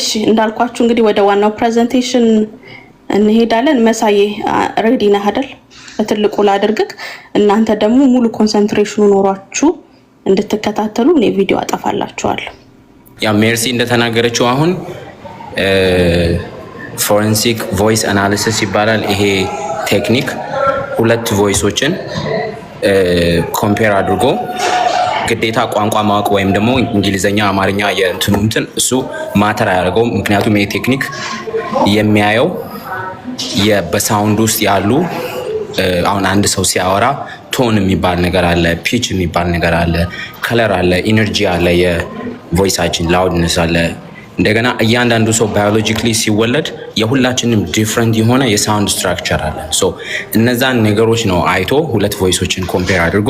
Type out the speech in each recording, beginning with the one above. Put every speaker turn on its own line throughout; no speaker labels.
እሺ እንዳልኳችሁ እንግዲህ ወደ ዋናው ፕሬዘንቴሽን እንሄዳለን። መሳዬ ሬዲ ነህ አይደል? በትልቁ ላድርግክ። እናንተ ደግሞ ሙሉ ኮንሰንትሬሽኑ ኖሯችሁ እንድትከታተሉ እኔ ቪዲዮ አጠፋላችኋለሁ።
ያ ሜርሲ እንደተናገረችው አሁን ፎረንሲክ ቮይስ አናሊሲስ ይባላል። ይሄ ቴክኒክ ሁለት ቮይሶችን ኮምፔር አድርጎ ግዴታ ቋንቋ ማወቅ ወይም ደግሞ እንግሊዘኛ፣ አማርኛ የእንትን እሱ ማተር አያደርገው። ምክንያቱም ይሄ ቴክኒክ የሚያየው በሳውንድ ውስጥ ያሉ አሁን አንድ ሰው ሲያወራ ቶን የሚባል ነገር አለ፣ ፒች የሚባል ነገር አለ፣ ከለር አለ፣ ኢነርጂ አለ፣ የቮይሳችን ላውድነስ አለ። እንደገና እያንዳንዱ ሰው ባዮሎጂካሊ ሲወለድ የሁላችንም ዲፍረንት የሆነ የሳውንድ ስትራክቸር አለ። ሶ እነዛን ነገሮች ነው አይቶ ሁለት ቮይሶችን ኮምፔር አድርጎ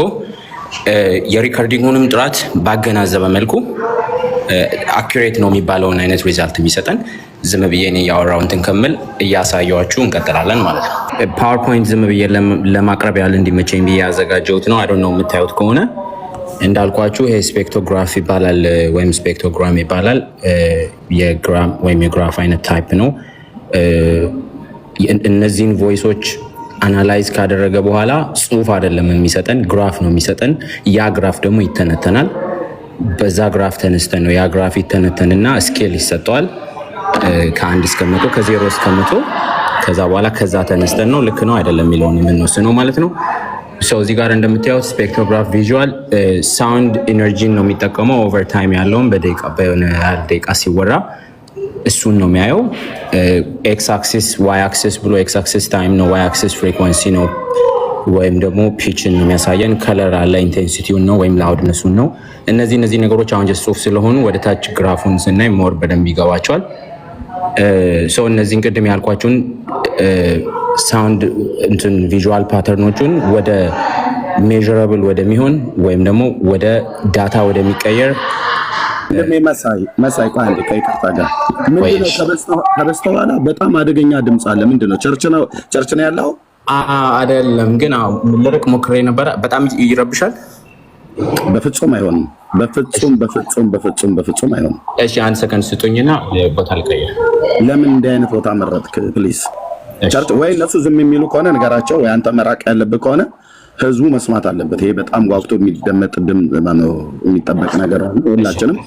የሪከርዲንጉንም ጥራት ባገናዘበ መልኩ አኩሬት ነው የሚባለውን አይነት ሪዛልት የሚሰጠን። ዝም ብዬ እኔ ያወራው እንትን ከምል እያሳየኋችሁ እንቀጥላለን ማለት ነው። ፓወርፖይንት ዝም ብዬ ለማቅረብ ያለ እንዲመቸኝ ብዬ ያዘጋጀሁት ነው። አይ ዶንት ኖ የምታዩት ከሆነ እንዳልኳችሁ ይሄ ስፔክቶግራፍ ይባላል ወይም ስፔክቶግራም ይባላል። የግራም ወይም የግራፍ አይነት ታይፕ ነው። እነዚህን ቮይሶች አናላይዝ ካደረገ በኋላ ጽሁፍ አይደለም የሚሰጠን፣ ግራፍ ነው የሚሰጠን። ያ ግራፍ ደግሞ ይተነተናል። በዛ ግራፍ ተነስተን ነው ያ ግራፍ ይተነተንና ስኬል ይሰጠዋል ከ1 እስከ 100 ከ0 እስከ 100። ከዛ በኋላ ከዛ ተነስተን ነው ልክ ነው አይደለም የሚለውን የምንወስነው ማለት ነው። ሰው እዚህ ጋር እንደምታዩት ስፔክትሮግራፍ ቪዥዋል ሳውንድ ኢነርጂን ነው የሚጠቀመው። ኦቨር ታይም ያለውን በደቂቃ በሆነ ያህል ደቂቃ ሲወራ እሱን ነው የሚያየው። ኤክስ አክሲስ ዋይ አክሲስ ብሎ ኤክስ አክሲስ ታይም ነው፣ ዋይ አክሲስ ፍሪኩዌንሲ ነው ወይም ደግሞ ፒችን ነው የሚያሳየን። ከለር አለ፣ ኢንቴንሲቲውን ነው ወይም ላውድነሱን ነው። እነዚህ ነገሮች አሁን ጀስት ጽሁፍ ስለሆኑ ወደ ታች ግራፉን ስናይ ሞር በደንብ ይገባቸዋል። ሰው እነዚህን ቅድም ያልኳችሁን ሳውንድ እንትን ቪዥዋል ፓተርኖቹን ወደ ሜዥረብል ወደሚሆን ወይም ደግሞ ወደ ዳታ ወደሚቀየር
መሳይ ቆይ አንዴ ከይቅርታ ጋር ምንድነው ከበስተኋላ በጣም አደገኛ ድምፅ አለ። ምንድነው ቸርች ነው ያለው?
አይደለም ግን ልርቅ ሞክሬ ነበረ። በጣም ይረብሻል።
በፍጹም አይሆንም። በፍጹም አይሆንም።
እሺ አንድ ሰከንድ ስጡኝና ቦታ ልቀይር።
ለምን እንዲህ አይነት ቦታ መረጥክ? ፕሊዝ ቸርች ወይ እነሱ ዝም የሚሉ ከሆነ ነገራቸው፣ ወይ አንተ መራቅ ያለብህ ከሆነ ህዝቡ መስማት አለበት። ይሄ በጣም ጓጉቶ የሚደመጥ ድምፅ ነው፣ የሚጠበቅ ነገር ነው። ሁላችንም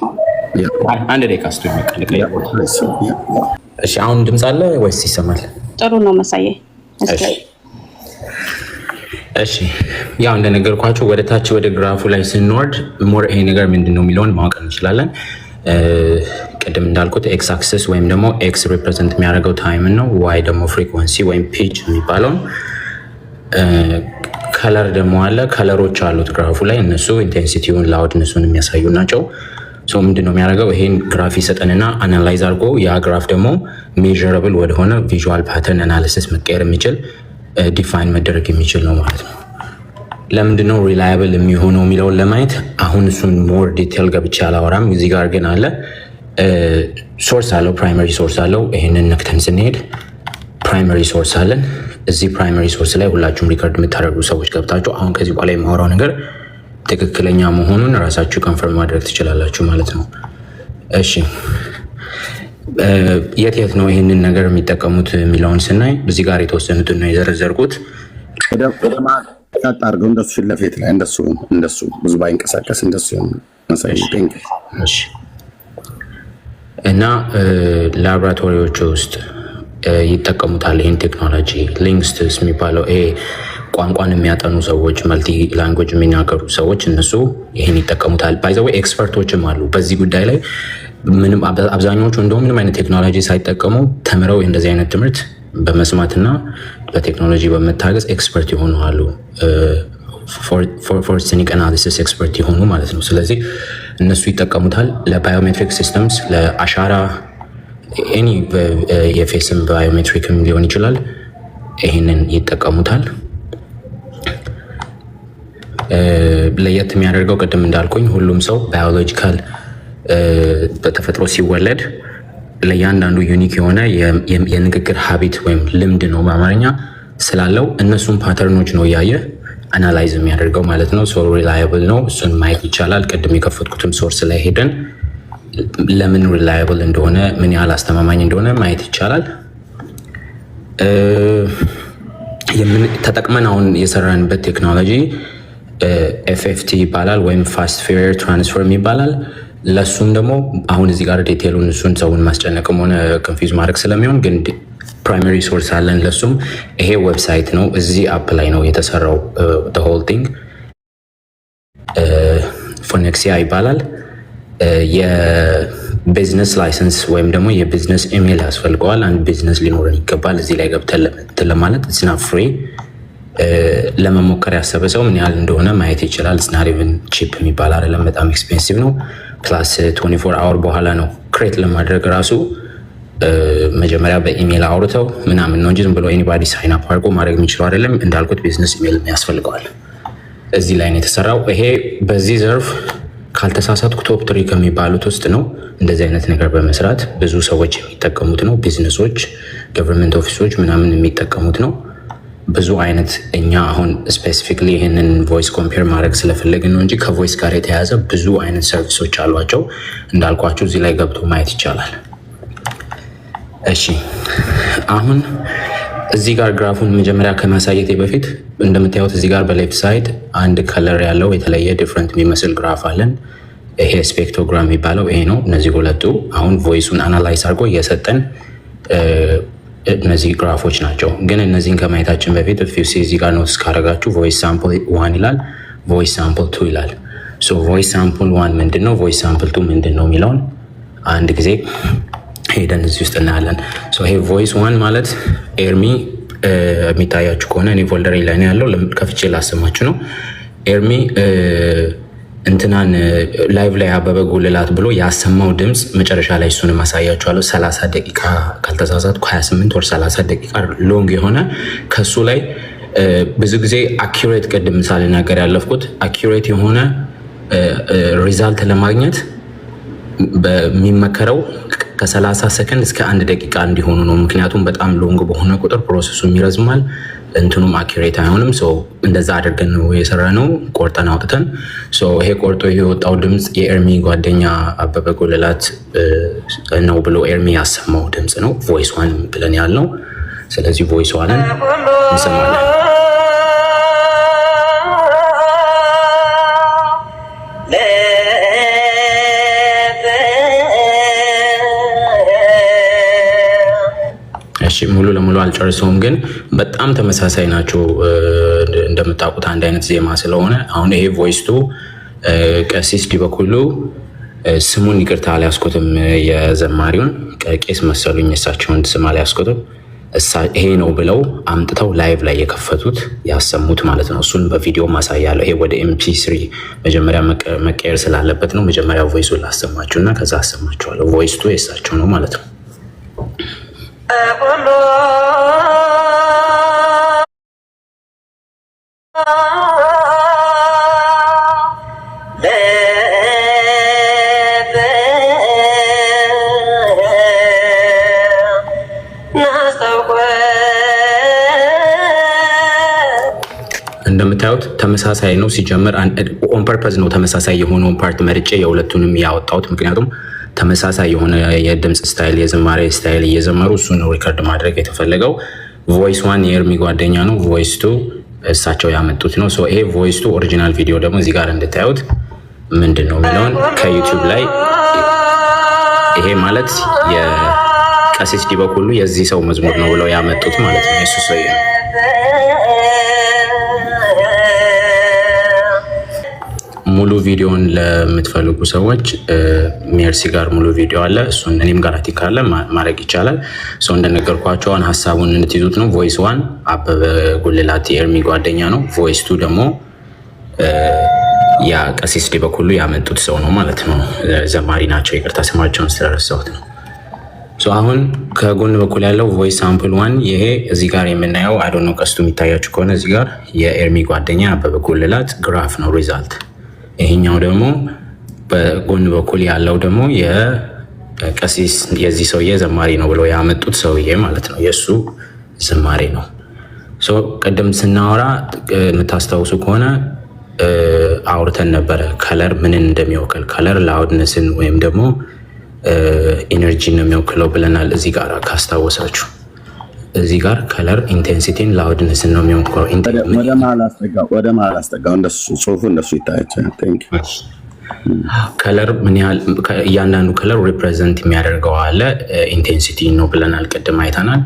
አንድ ደቂቃ ስጡኝ ልቀይር ቦታ። እሺ አሁን ድምፅ አለ ወይስ ይሰማል?
ጥሩ ነው መሳዬ።
እሺ ያው እንደነገርኳችሁ ወደ ታች ወደ ግራፉ ላይ ስንወርድ ሞር ይሄ ነገር ምንድነው የሚለውን ማወቅ እንችላለን። ቅድም እንዳልኩት ኤክስ አክሲስ ወይም ደግሞ ኤክስ ሪፕሬዘንት የሚያደርገው ታይም ነው፣ ዋይ ደግሞ ፍሪኩዌንሲ ወይም ፒች የሚባለው። ከለር ደግሞ አለ፣ ከለሮች አሉት ግራፉ ላይ፣ እነሱ ኢንቴንሲቲውን ላውድነሱን የሚያሳዩ ናቸው። ሶ ምንድነው የሚያደርገው? ይሄን ግራፍ ይሰጠንና አናላይዝ አድርጎ ያ ግራፍ ደግሞ ሜዥረብል ወደሆነ ቪዥዋል ፓተርን አናሊሲስ መቀየር የሚችል ዲፋይን መደረግ የሚችል ነው ማለት ነው። ለምንድነው ሪላያብል የሚሆነው የሚለውን ለማየት አሁን እሱን ሞር ዲቴል ገብቼ አላወራም። እዚህ ጋር ግን አለ ሶርስ አለው፣ ፕራይመሪ ሶርስ አለው። ይሄንን ነክተን ስንሄድ ፕራይመሪ ሶርስ አለን። እዚህ ፕራይመሪ ሶርስ ላይ ሁላችሁም ሪከርድ የምታደርጉ ሰዎች ገብታችሁ አሁን ከዚህ በኋላ የማወራው ነገር ትክክለኛ መሆኑን ራሳችሁ ኮንፈርም ማድረግ ትችላላችሁ ማለት ነው። እሺ የት ነው ይህንን ነገር የሚጠቀሙት የሚለውን ስናይ እዚህ ጋር የተወሰኑትን ነው የዘረዘርኩት።
አድርገው እንደሱ ፊት ለፊት ላይ እንደሱ ብዙ ባይንቀሳቀስ እንደሱ
እና ላቦራቶሪዎች ውስጥ ይጠቀሙታል ይህን ቴክኖሎጂ። ሊንግዊስቲክስ የሚባለው ይሄ ቋንቋን የሚያጠኑ ሰዎች፣ መልቲ ላንጉዌጅ የሚናገሩ ሰዎች እነሱ ይህን ይጠቀሙታል። ባይ ዘ ዌይ ኤክስፐርቶችም አሉ በዚህ ጉዳይ ላይ። ምንም አብዛኞቹ እንደውም ምንም አይነት ቴክኖሎጂ ሳይጠቀሙ ተምረው እንደዚህ አይነት ትምህርት በመስማትና በቴክኖሎጂ በመታገዝ ኤክስፐርት የሆኑ አሉ። ፎረንሲክ አናሊሲስ ኤክስፐርት የሆኑ ማለት ነው። ስለዚህ እነሱ ይጠቀሙታል ለባዮሜትሪክ ሲስተምስ፣ ለአሻራ ኤኒ የፌስም ባዮሜትሪክም ሊሆን ይችላል። ይህንን ይጠቀሙታል። ለየት የሚያደርገው ቅድም እንዳልኩኝ ሁሉም ሰው ባዮሎጂካል በተፈጥሮ ሲወለድ ለእያንዳንዱ ዩኒክ የሆነ የንግግር ሀቢት ወይም ልምድ ነው በአማርኛ ስላለው እነሱን ፓተርኖች ነው እያየ አናላይዝ የሚያደርገው ማለት ነው። ሶ ሪላያብል ነው፣ እሱን ማየት ይቻላል። ቅድም የከፈትኩትም ሶርስ ላይ ሄደን ለምን ሪላየብል እንደሆነ ምን ያህል አስተማማኝ እንደሆነ ማየት ይቻላል። ተጠቅመን አሁን የሰራንበት ቴክኖሎጂ ኤፍኤፍቲ ይባላል ወይም ፋስት ፌር ትራንስፈርም ይባላል። ለሱም ደግሞ አሁን እዚህ ጋር ዲቴሉን እሱን ሰውን ማስጨነቅም ሆነ ኮንፊውዝ ማድረግ ስለሚሆን ግን ፕራይመሪ ሶርስ አለን። ለሱም ይሄ ዌብሳይት ነው። እዚህ አፕ ላይ ነው የተሰራው ሆል ቲንግ። ፎኔክሲያ ይባላል። የቢዝነስ ላይሰንስ ወይም ደግሞ የቢዝነስ ኢሜል ያስፈልገዋል። አንድ ቢዝነስ ሊኖረን ይገባል። እዚህ ላይ ገብተን ለማለት ስና ፍሪ ለመሞከር ያሰበ ሰው ምን ያህል እንደሆነ ማየት ይችላል። ስናት ኢቭን ቺፕ የሚባል አይደለም፣ በጣም ኤክስፔንሲቭ ነው። ፕላስ 24 አወር በኋላ ነው ክሬት ለማድረግ ራሱ መጀመሪያ በኢሜል አውርተው ምናምን ነው እንጂ ዝም ብሎ ኤኒባዲ ሳይን አፕ አድርጎ ማድረግ የሚችለው አይደለም። እንዳልኩት ቢዝነስ ኢሜል ያስፈልገዋል። እዚህ ላይ ነው የተሰራው። ይሄ በዚህ ዘርፍ ካልተሳሳትኩ ቶፕ 3 ከሚባሉት ውስጥ ነው። እንደዚህ አይነት ነገር በመስራት ብዙ ሰዎች የሚጠቀሙት ነው። ቢዝነሶች፣ ገቨርንመንት ኦፊሶች ምናምን የሚጠቀሙት ነው። ብዙ አይነት እኛ አሁን ስፔሲፊክሊ ይህንን ቮይስ ኮምፔር ማድረግ ስለፈለግን ነው እንጂ ከቮይስ ጋር የተያያዘ ብዙ አይነት ሰርቪሶች አሏቸው። እንዳልኳቸው እዚህ ላይ ገብቶ ማየት ይቻላል። እሺ አሁን እዚህ ጋር ግራፉን መጀመሪያ ከማሳየቴ በፊት እንደምታዩት እዚህ ጋር በሌፍት ሳይድ አንድ ከለር ያለው የተለየ ዲፍረንት የሚመስል ግራፍ አለን። ይሄ ስፔክትሮግራም የሚባለው ይሄ ነው። እነዚህ ሁለቱ አሁን ቮይሱን አናላይዝ አድርጎ እየሰጠን እነዚህ ግራፎች ናቸው። ግን እነዚህን ከማየታችን በፊት ፊውሲ እዚህ ጋር ኖትስ ካደረጋችሁ ቮይስ ሳምፕል 1 ይላል፣ ቮይስ ሳምፕል 2 ይላል። ሶ ቮይስ ሳምፕል 1 ምንድን ነው፣ ቮይስ ሳምፕል 2 ምንድን ነው የሚለውን አንድ ጊዜ ሄደን እዚህ ውስጥ እናያለን። ይሄ ቮይስ 1 ማለት ኤርሚ የሚታያችሁ ከሆነ እኔ ፎልደር ላይ ነው ያለው፣ ከፍቼ ላሰማችሁ ነው። ኤርሚ እንትናን ላይቭ ላይ አበበ ጉልላት ብሎ ያሰማው ድምፅ መጨረሻ ላይ እሱንም አሳያችኋለሁ። 30 ደቂቃ ካልተሳሳትኩ 28 ወር 30 ደቂቃ ሎንግ የሆነ ከሱ ላይ ብዙ ጊዜ አኪሬት ቅድም ምሳሌ ነገር ያለፍኩት አኪሬት የሆነ ሪዛልት ለማግኘት በሚመከረው ከ30 ሰከንድ እስከ 1 ደቂቃ እንዲሆኑ ነው። ምክንያቱም በጣም ሎንግ በሆነ ቁጥር ፕሮሰሱም ይረዝማል፣ እንትኑም አኪሬት አይሆንም። እንደዛ አድርገን ነው የሰራ ነው፣ ቆርጠን አውጥተን። ይሄ ቆርጦ የወጣው ድምፅ የኤርሚ ጓደኛ አበበ ጉልላት ነው ብሎ ኤርሚ ያሰማው ድምፅ ነው፣ ቮይስ 1 ብለን ያልነው። ስለዚህ ቮይስ 1ን እንሰማለን። ሙሉ ለሙሉ አልጨርሰውም፣ ግን በጣም ተመሳሳይ ናቸው። እንደምታውቁት አንድ አይነት ዜማ ስለሆነ አሁን ይሄ ቮይስቱ ቀሲስ ዲበኩሉ ስሙን ይቅርታ አልያዝኩትም፣ የዘማሪውን ቄስ መሰሉኝ፣ እሳቸውን ስም አልያዝኩትም። ይሄ ነው ብለው አምጥተው ላይቭ ላይ የከፈቱት ያሰሙት ማለት ነው። እሱን በቪዲዮ ማሳያለሁ። ይሄ ወደ MP3 መጀመሪያ መቀየር ስላለበት ነው። መጀመሪያ ቮይሱን ላሰማችሁ እና ከዛ አሰማችኋለሁ። ቮይስቱ የእሳቸው ነው ማለት ነው። እንደምታዩት ተመሳሳይ ነው። ሲጀምር ኦን ፐርፐዝ ነው ተመሳሳይ የሆነውን ፓርት መርጬ የሁለቱንም ያወጣሁት። ምክንያቱም ተመሳሳይ የሆነ የድምፅ ስታይል፣ የዝማሬ ስታይል እየዘመሩ እሱን ነው ሪከርድ ማድረግ የተፈለገው። ቮይስ 1 የኤርሚ ጓደኛ ነው፣ ቮይስ 2 እሳቸው ያመጡት ነው። ይሄ ቮይስ 2 ኦሪጂናል ቪዲዮ ደግሞ እዚህ ጋር እንድታዩት ምንድን ነው የሚለውን ከዩቲዩብ ላይ ይሄ ማለት የቀሲስ ዲበኩሉ የዚህ ሰው መዝሙር ነው ብለው ያመጡት ማለት ነው። የሱ ሰው ነው። ሙሉ ቪዲዮን ለምትፈልጉ ሰዎች ሜርሲ ጋር ሙሉ ቪዲዮ አለ። እሱን እኔም ጋር ካለ ማድረግ ይቻላል። እንደነገርኳቸው ሀሳቡን እንድትይዙት ነው። ቮይስ 1 አበበ ጉልላት የኤርሚ ጓደኛ ነው። ቮይስ 2 ደግሞ ያ ቀሲስ ዲበኩሉ ያመጡት ሰው ነው ማለት ነው። ዘማሪ ናቸው። ይቅርታ ስማቸውን ስለረሳሁት ነው። አሁን ከጎን በኩል ያለው ቮይስ ሳምፕል 1 ይሄ እዚህ ጋር የምናየው አዶኖ ቀስቱ የሚታያችሁ ከሆነ እዚህ ጋር የኤርሚ ጓደኛ አበበ ጉልላት ግራፍ ነው ሪዛልት። ይሄኛው ደግሞ በጎን በኩል ያለው ደግሞ የቀሲስ የዚህ ሰውዬ ዘማሪ ነው ብለው ያመጡት ሰውዬ ማለት ነው። የእሱ ዝማሬ ነው። ቅድም ስናወራ የምታስታውሱ ከሆነ አውርተን ነበረ ከለር ምንን እንደሚወክል። ከለር ላውድነስን ወይም ደግሞ ኢነርጂ ነው የሚወክለው ብለናል። እዚህ ጋር ካስታወሳችሁ እዚህ ጋር ከለር ኢንቴንሲቲን ላውድነስ ነው የሚወክለው።
ወደ መሀል አስጠጋው እንደሱ ጽሁፉ እንደሱ ይታያል።
ከለር ምን ያህል እያንዳንዱ ከለር ሪፕሬዘንት የሚያደርገው አለ ኢንቴንሲቲ ነው ብለናል፣ ቅድም አይተናል።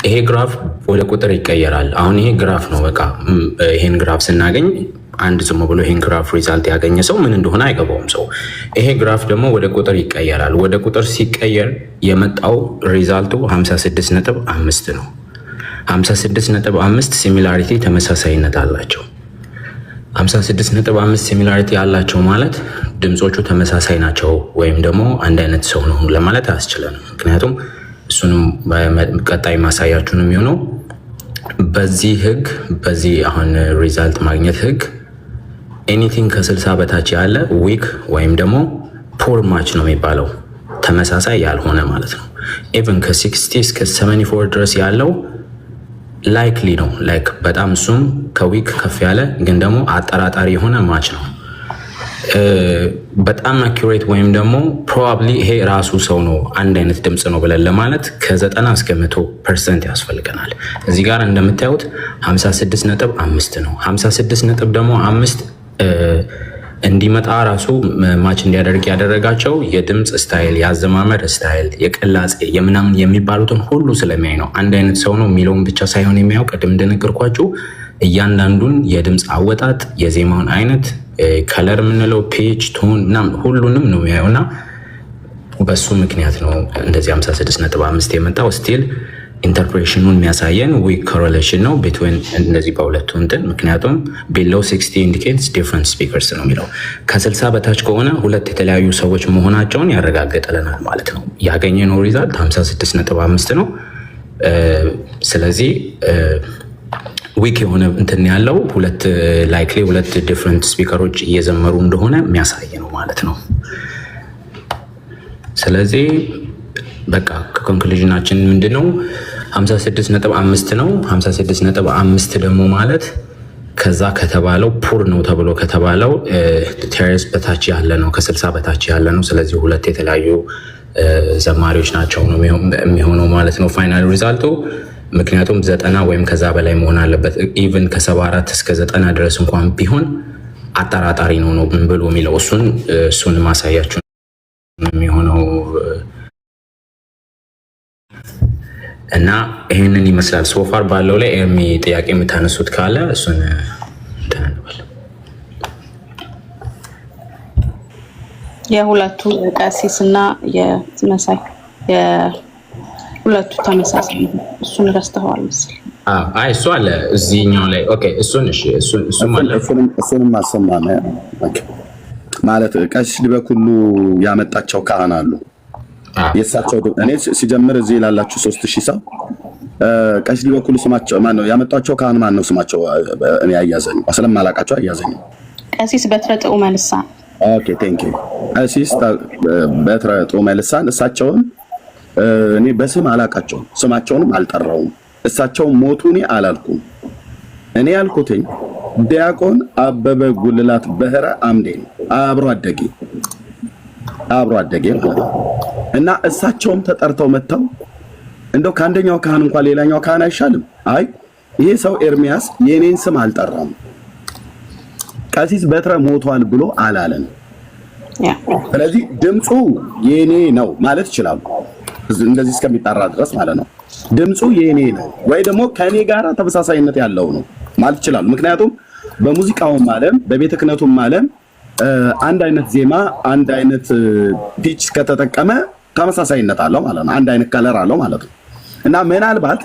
ይሄ ግራፍ ወደ ቁጥር ይቀየራል። አሁን ይሄ ግራፍ ነው። በቃ ይሄን ግራፍ ስናገኝ አንድ ዝም ብሎ ይሄን ግራፍ ሪዛልት ያገኘ ሰው ምን እንደሆነ አይገባውም ሰው። ይሄ ግራፍ ደግሞ ወደ ቁጥር ይቀየራል። ወደ ቁጥር ሲቀየር የመጣው ሪዛልቱ 56.5 ነው። 56.5 ሲሚላሪቲ ተመሳሳይነት አላቸው። 56.5 ሲሚላሪቲ ያላቸው ማለት ድምጾቹ ተመሳሳይ ናቸው ወይም ደግሞ አንድ አይነት ሰው ነው ለማለት አያስችለንም። ምክንያቱም እሱንም ቀጣይ ማሳያችሁ ነው የሚሆነው። በዚህ ህግ በዚህ አሁን ሪዛልት ማግኘት ህግ ኤኒቲንግ ከ60 በታች ያለ ዊክ ወይም ደግሞ ፖር ማች ነው የሚባለው፣ ተመሳሳይ ያልሆነ ማለት ነው። ኢቭን ከ60 እስከ 74 ድረስ ያለው ላይክሊ ነው፣ ላይክ በጣም እሱም ከዊክ ከፍ ያለ ግን ደግሞ አጠራጣሪ የሆነ ማች ነው። በጣም አኪሬት ወይም ደግሞ ፕሮባብሊ ይሄ ራሱ ሰው ነው አንድ አይነት ድምፅ ነው ብለን ለማለት ከ90 እስከ 100% ያስፈልገናል። እዚህ ጋር እንደምታዩት 56.5 ነው። 56 ደግሞ 5 እንዲመጣ ራሱ ማች እንዲያደርግ ያደረጋቸው የድምፅ ስታይል፣ የአዘማመር ስታይል፣ የቅላጼ የምናምን የሚባሉትን ሁሉ ስለሚያይ ነው። አንድ አይነት ሰው ነው የሚለውን ብቻ ሳይሆን የሚያው ቅድም እንደነገርኳችሁ እያንዳንዱን የድምፅ አወጣጥ፣ የዜማውን አይነት፣ ከለር የምንለው ፒች፣ ቶን ምናምን ሁሉንም ነው የሚያየው እና በሱ ምክንያት ነው እንደዚህ 56.5 የመጣው። ስቲል ኢንተርፕሬሽኑን የሚያሳየን ዊክ ኮሬሌሽን ነው ቢትዊን እነዚህ በሁለቱ እንትን። ምክንያቱም below 60 indicates different speakers ነው የሚለው። ከ60 በታች ከሆነ ሁለት የተለያዩ ሰዎች መሆናቸውን ያረጋግጠልናል ማለት ነው። ያገኘነው ሪዛልት 56.5 ነው። ስለዚህ ዊክ የሆነ እንትን ያለው ሁለት ላይክሊ ሁለት ዲፍረንት ስፒከሮች እየዘመሩ እንደሆነ የሚያሳይ ነው ማለት ነው። ስለዚህ በቃ ከኮንክሉዥናችን ምንድነው 56.5 ነው። 56.5 ደግሞ ማለት ከዛ ከተባለው ፑር ነው ተብሎ ከተባለው ቴሬስ በታች ያለ ነው፣ ከ60 በታች ያለ ነው። ስለዚህ ሁለት የተለያዩ ዘማሪዎች ናቸው ነው የሚሆነው ማለት ነው ፋይናል ሪዛልቱ። ምክንያቱም 90 ወይም ከዛ በላይ መሆን አለበት። ኢቭን ከ74 እስከ 90 ድረስ እንኳን ቢሆን አጠራጣሪ ነው ምን ብሎ የሚለው እሱን ማሳያችሁ የሚሆነው እና ይህንን ይመስላል ሶፋር ባለው ላይ ኤርሚ ጥያቄ የምታነሱት ካለ እሱን ተናንባል።
የሁለቱ ቀሲስ እና የመሳይ የሁለቱ ተመሳሳይ እሱን ረስተዋል መሰለኝ።
አይ እሱ አለ እዚህኛው ላይ ኦኬ። እሱን
ማሰማነ ማለት ቀሲስ ሊበኩሉ ያመጣቸው ካህን አሉ። የሳቸው እኔ ሲጀምር እዚህ ላላችሁ 3000 ሰው ቀሲስ ሊበኩሉ ስማቸው ማን ነው ያመጣቸው ካህን ማን ነው ስማቸው? እኔ አያዘኝ ስለማላቃቸው አያዘኝ።
ቀሲስ በትረ ጥዑመ ልሳን።
ኦኬ ቴንክ ዩ። ቀሲስ በትረ ጥዑመ ልሳን እሳቸውን እኔ በስም አላቃቸውም፣ ስማቸውንም አልጠራውም። እሳቸው ሞቱ እኔ አላልኩም። እኔ ያልኩትኝ ዲያቆን አበበ ጉልላት በህረ አምዴ አብሮ አደጌ እና እሳቸውም ተጠርተው መጥተው እንደው ከአንደኛው ካህን እንኳን ሌላኛው ካህን አይሻልም? አይ ይሄ ሰው ኤርሚያስ የኔን ስም አልጠራም፣ ቀሲስ በትረ ሞቷል ብሎ አላለም። ስለዚህ ድምፁ የኔ ነው ማለት ይችላሉ። እንደዚህ እስከሚጣራ ድረስ ማለት ነው። ድምፁ የኔ ነው ወይ ደግሞ ከኔ ጋራ ተመሳሳይነት ያለው ነው ማለት ይችላሉ። ምክንያቱም በሙዚቃውም ዓለም በቤተ ክህነቱም ዓለም አንድ አይነት ዜማ አንድ አይነት ፒች ከተጠቀመ ተመሳሳይነት አለው ማለት ነው። አንድ አይነት ከለር አለው ማለት ነው። እና ምናልባት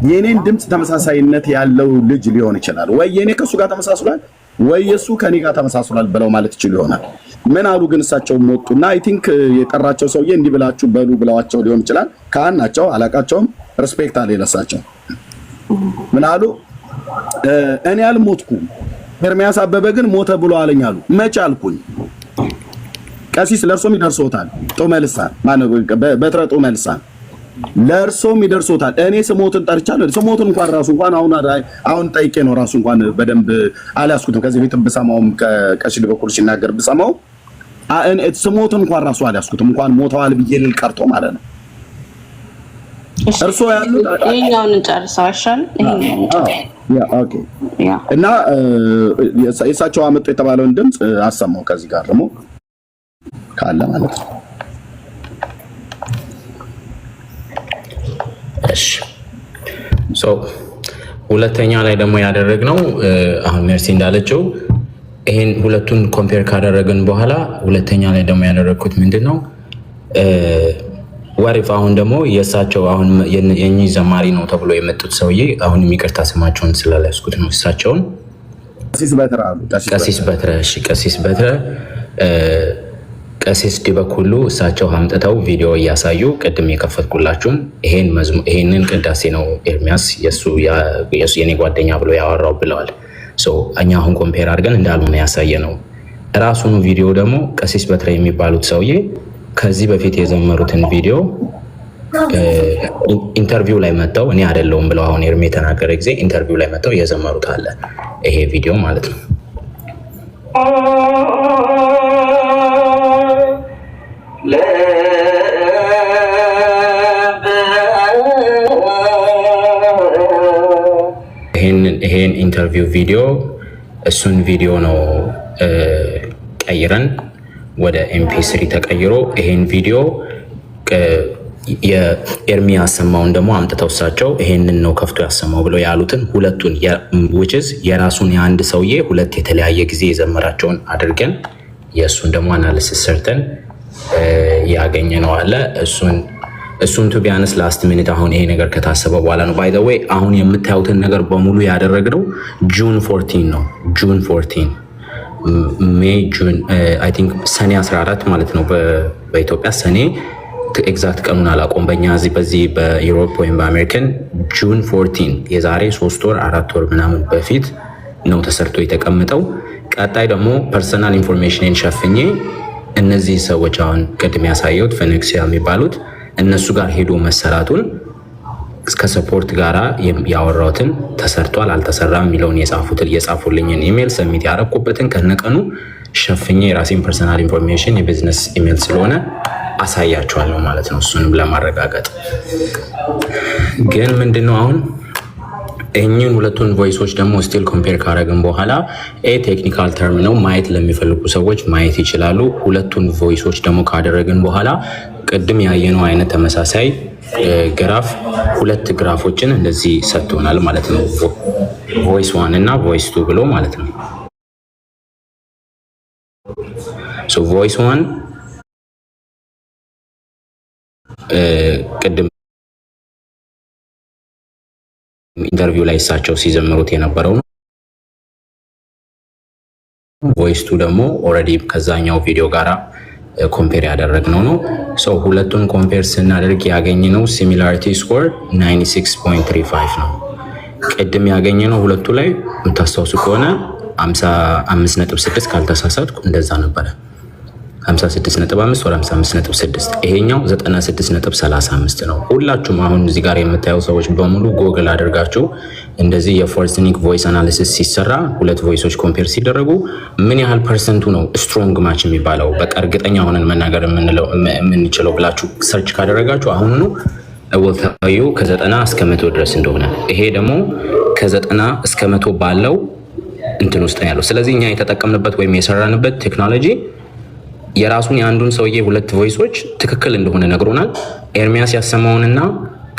የኔን ድምፅ ተመሳሳይነት ያለው ልጅ ሊሆን ይችላል። ወይ የኔ ከሱ ጋር ተመሳስሏል ወይ የሱ ከኔ ጋር ተመሳስሏል ብለው ማለት ይችላል ይሆናል። ምን አሉ ግን እሳቸው ሞቱና አይ ቲንክ የጠራቸው ሰውዬ እንዲህ ብላችሁ በሉ ብለዋቸው ሊሆን ይችላል። ካህን ናቸው፣ አላቃቸውም፣ ሪስፔክት አለ ለሳቸው። ምን አሉ? እኔ አልሞትኩም ኤርሚያስ አበበ ግን ሞተ ብሎ አለኝ አሉ። መቼ አልኩኝ? ቀሲስ ለእርሶም ይደርሶታል። ጡመ ልሳን ማነው? በትረ ጡመ ልሳን ለእርሶም ይደርሶታል። እኔ ስሞትን ጠርቻለሁ። ስሞትን እንኳን ራሱ እንኳን አሁን ጠይቄ ነው ራሱ እንኳን በደንብ አልያዝኩትም። ከዚህ ቤት ብሰማውም ከቀሲስ በኩል ሲናገር ብሰማው ስሞት እንኳን ራሱ አልያዝኩትም እንኳን ሞተዋል ብዬ ልል ቀርቶ ማለት ነው። እርሶ ያሉት
ይሄኛውን እንጨርሰው አይሻልም?
ኦኬ እና የእሳቸው አመጡ የተባለውን ድምፅ አሰማው ከዚህ ጋር ደግሞ ካለ ማለት ነው።
እሺ ሁለተኛ ላይ ደግሞ ያደረግነው አሁን ሜርሲ እንዳለችው ይሄን ሁለቱን ኮምፔር ካደረግን በኋላ ሁለተኛ ላይ ደግሞ ያደረግኩት ምንድነው ወሪፍ አሁን ደግሞ የእሳቸው አሁን የኚህ ዘማሪ ነው ተብሎ የመጡት ሰውዬ አሁን ይቅርታ ስማቸውን ስላላስኩት ነው እሳቸውን
ቀሲስ በትረ አሉ።
ቀሲስ በትረ እሺ ቀሲስ በትረ ቀሲስ ዲበኩሉ እሳቸው አምጥተው ቪዲዮ እያሳዩ ቅድም የከፈትኩላችሁም ይሄንን ቅዳሴ ነው ኤርሚያስ የሱ የኔ ጓደኛ ብሎ ያወራው ብለዋል። እኛ አሁን ኮምፔር አድርገን እንዳልሆነ ያሳየ ነው። ራሱኑ ቪዲዮ ደግሞ ቀሲስ በትረ የሚባሉት ሰውዬ ከዚህ በፊት የዘመሩትን ቪዲዮ ኢንተርቪው ላይ መጥተው እኔ አይደለሁም ብለው አሁን ኤርሚ የተናገረ ጊዜ ኢንተርቪው ላይ መጥተው የዘመሩት አለ ይሄ ቪዲዮ ማለት ነው። ይሄን ኢንተርቪው ቪዲዮ እሱን ቪዲዮ ነው ቀይረን ወደ MP3 ተቀይሮ ይሄን ቪዲዮ የኤርሚ ያሰማውን ደግሞ አምጥተው እሳቸው ይሄንን ነው ከፍቶ ያሰማው ብለው ያሉትን ሁለቱን which is የራሱን የአንድ ሰውዬ ሁለት የተለያየ ጊዜ የዘመራቸውን አድርገን የእሱን ደግሞ አናሊሲስ ሰርተን ያገኘነው አለ። እሱን ቱ ቢያንስ ላስት ሚኒት አሁን ይሄ ነገር ከታሰበ በኋላ ነው። ባይ ዘ ዌይ አሁን የምታዩትን ነገር በሙሉ ያደረግነው ጁን 14 ነው። ጁን 14 ሜይ ጁን አይ ቲንክ ሰኔ 14 ማለት ነው በኢትዮጵያ ሰኔ ኤግዛክት ቀኑን አላውቀውም። በእኛ በዚህ በዩሮፕ ወይም በአሜሪካን ጁን 14 የዛሬ 3 ወር 4 ወር ምናምን በፊት ነው ተሰርቶ የተቀመጠው። ቀጣይ ደግሞ ፐርሰናል ኢንፎርሜሽንን ሸፍኜ እነዚህ ሰዎች አሁን ቅድም ያሳየሁት ፌኒክስ የሚባሉት እነሱ ጋር ሄዶ መሰራቱን ከሰፖርት ጋራ ያወራሁትን ተሰርቷል አልተሰራም የሚለውን የጻፉልኝን ኢሜል ሰሚት ያረኩበትን ከነቀኑ ሸፍኜ የራሴን ፐርሰናል ኢንፎርሜሽን የቢዝነስ ኢሜል ስለሆነ አሳያቸዋለሁ ማለት ነው። እሱንም ለማረጋገጥ ግን ምንድነው አሁን እኚህን ሁለቱን ቮይሶች ደግሞ ስቲል ኮምፔር ካረግን በኋላ ቴክኒካል ተርም ነው ማየት ለሚፈልጉ ሰዎች ማየት ይችላሉ። ሁለቱን ቮይሶች ደግሞ ካደረግን በኋላ ቅድም ያየነው አይነት ተመሳሳይ ግራፍ ሁለት ግራፎችን እንደዚህ ሰጥቶናል ማለት ነው። ቮይስ 1 እና ቮይስ 2 ብሎ ማለት ነው። ቮይስ 1 ቅድም ኢንተርቪው ላይ እሳቸው ሲዘምሩት የነበረው ነው። ቮይስ 2 ደግሞ ኦልሬዲ ከዛኛው ቪዲዮ ጋራ ኮምፔር ያደረግነው ነው። ሁለቱን ኮምፔር ስናደርግ ያገኘነው ሲሚላሪቲ ስኮር 96.35 ነው። ቅድም ያገኘነው ሁለቱ ላይ የምታስታውሱ ከሆነ 55.6 ካልተሳሳትኩ እንደዛ ነበረ። 56.5 ወደ 55.6 ይሄኛው 96.35 ነው። ሁላችሁም አሁን እዚህ ጋር የምታዩ ሰዎች በሙሉ ጎግል አድርጋችሁ እንደዚህ የፎርሲኒክ ቮይስ አናሊሲስ ሲሰራ ሁለት ቮይሶች ኮምፔር ሲደረጉ ምን ያህል ፐርሰንቱ ነው ስትሮንግ ማች የሚባለው በቃ እርግጠኛ ሆነን መናገር የምንችለው ብላችሁ ሰርች ካደረጋችሁ አሁን ወልታዩ ከ90 እስከ 100 ድረስ እንደሆነ ይሄ ደግሞ ከ90 እስከ 100 ባለው እንትን ውስጥ ነው ያለው። ስለዚህ እኛ የተጠቀምንበት ወይም የሰራንበት ቴክኖሎጂ የራሱን የአንዱን ሰውዬ ሁለት ቮይሶች ትክክል እንደሆነ ነግሮናል። ኤርሚያስ ያሰማውንና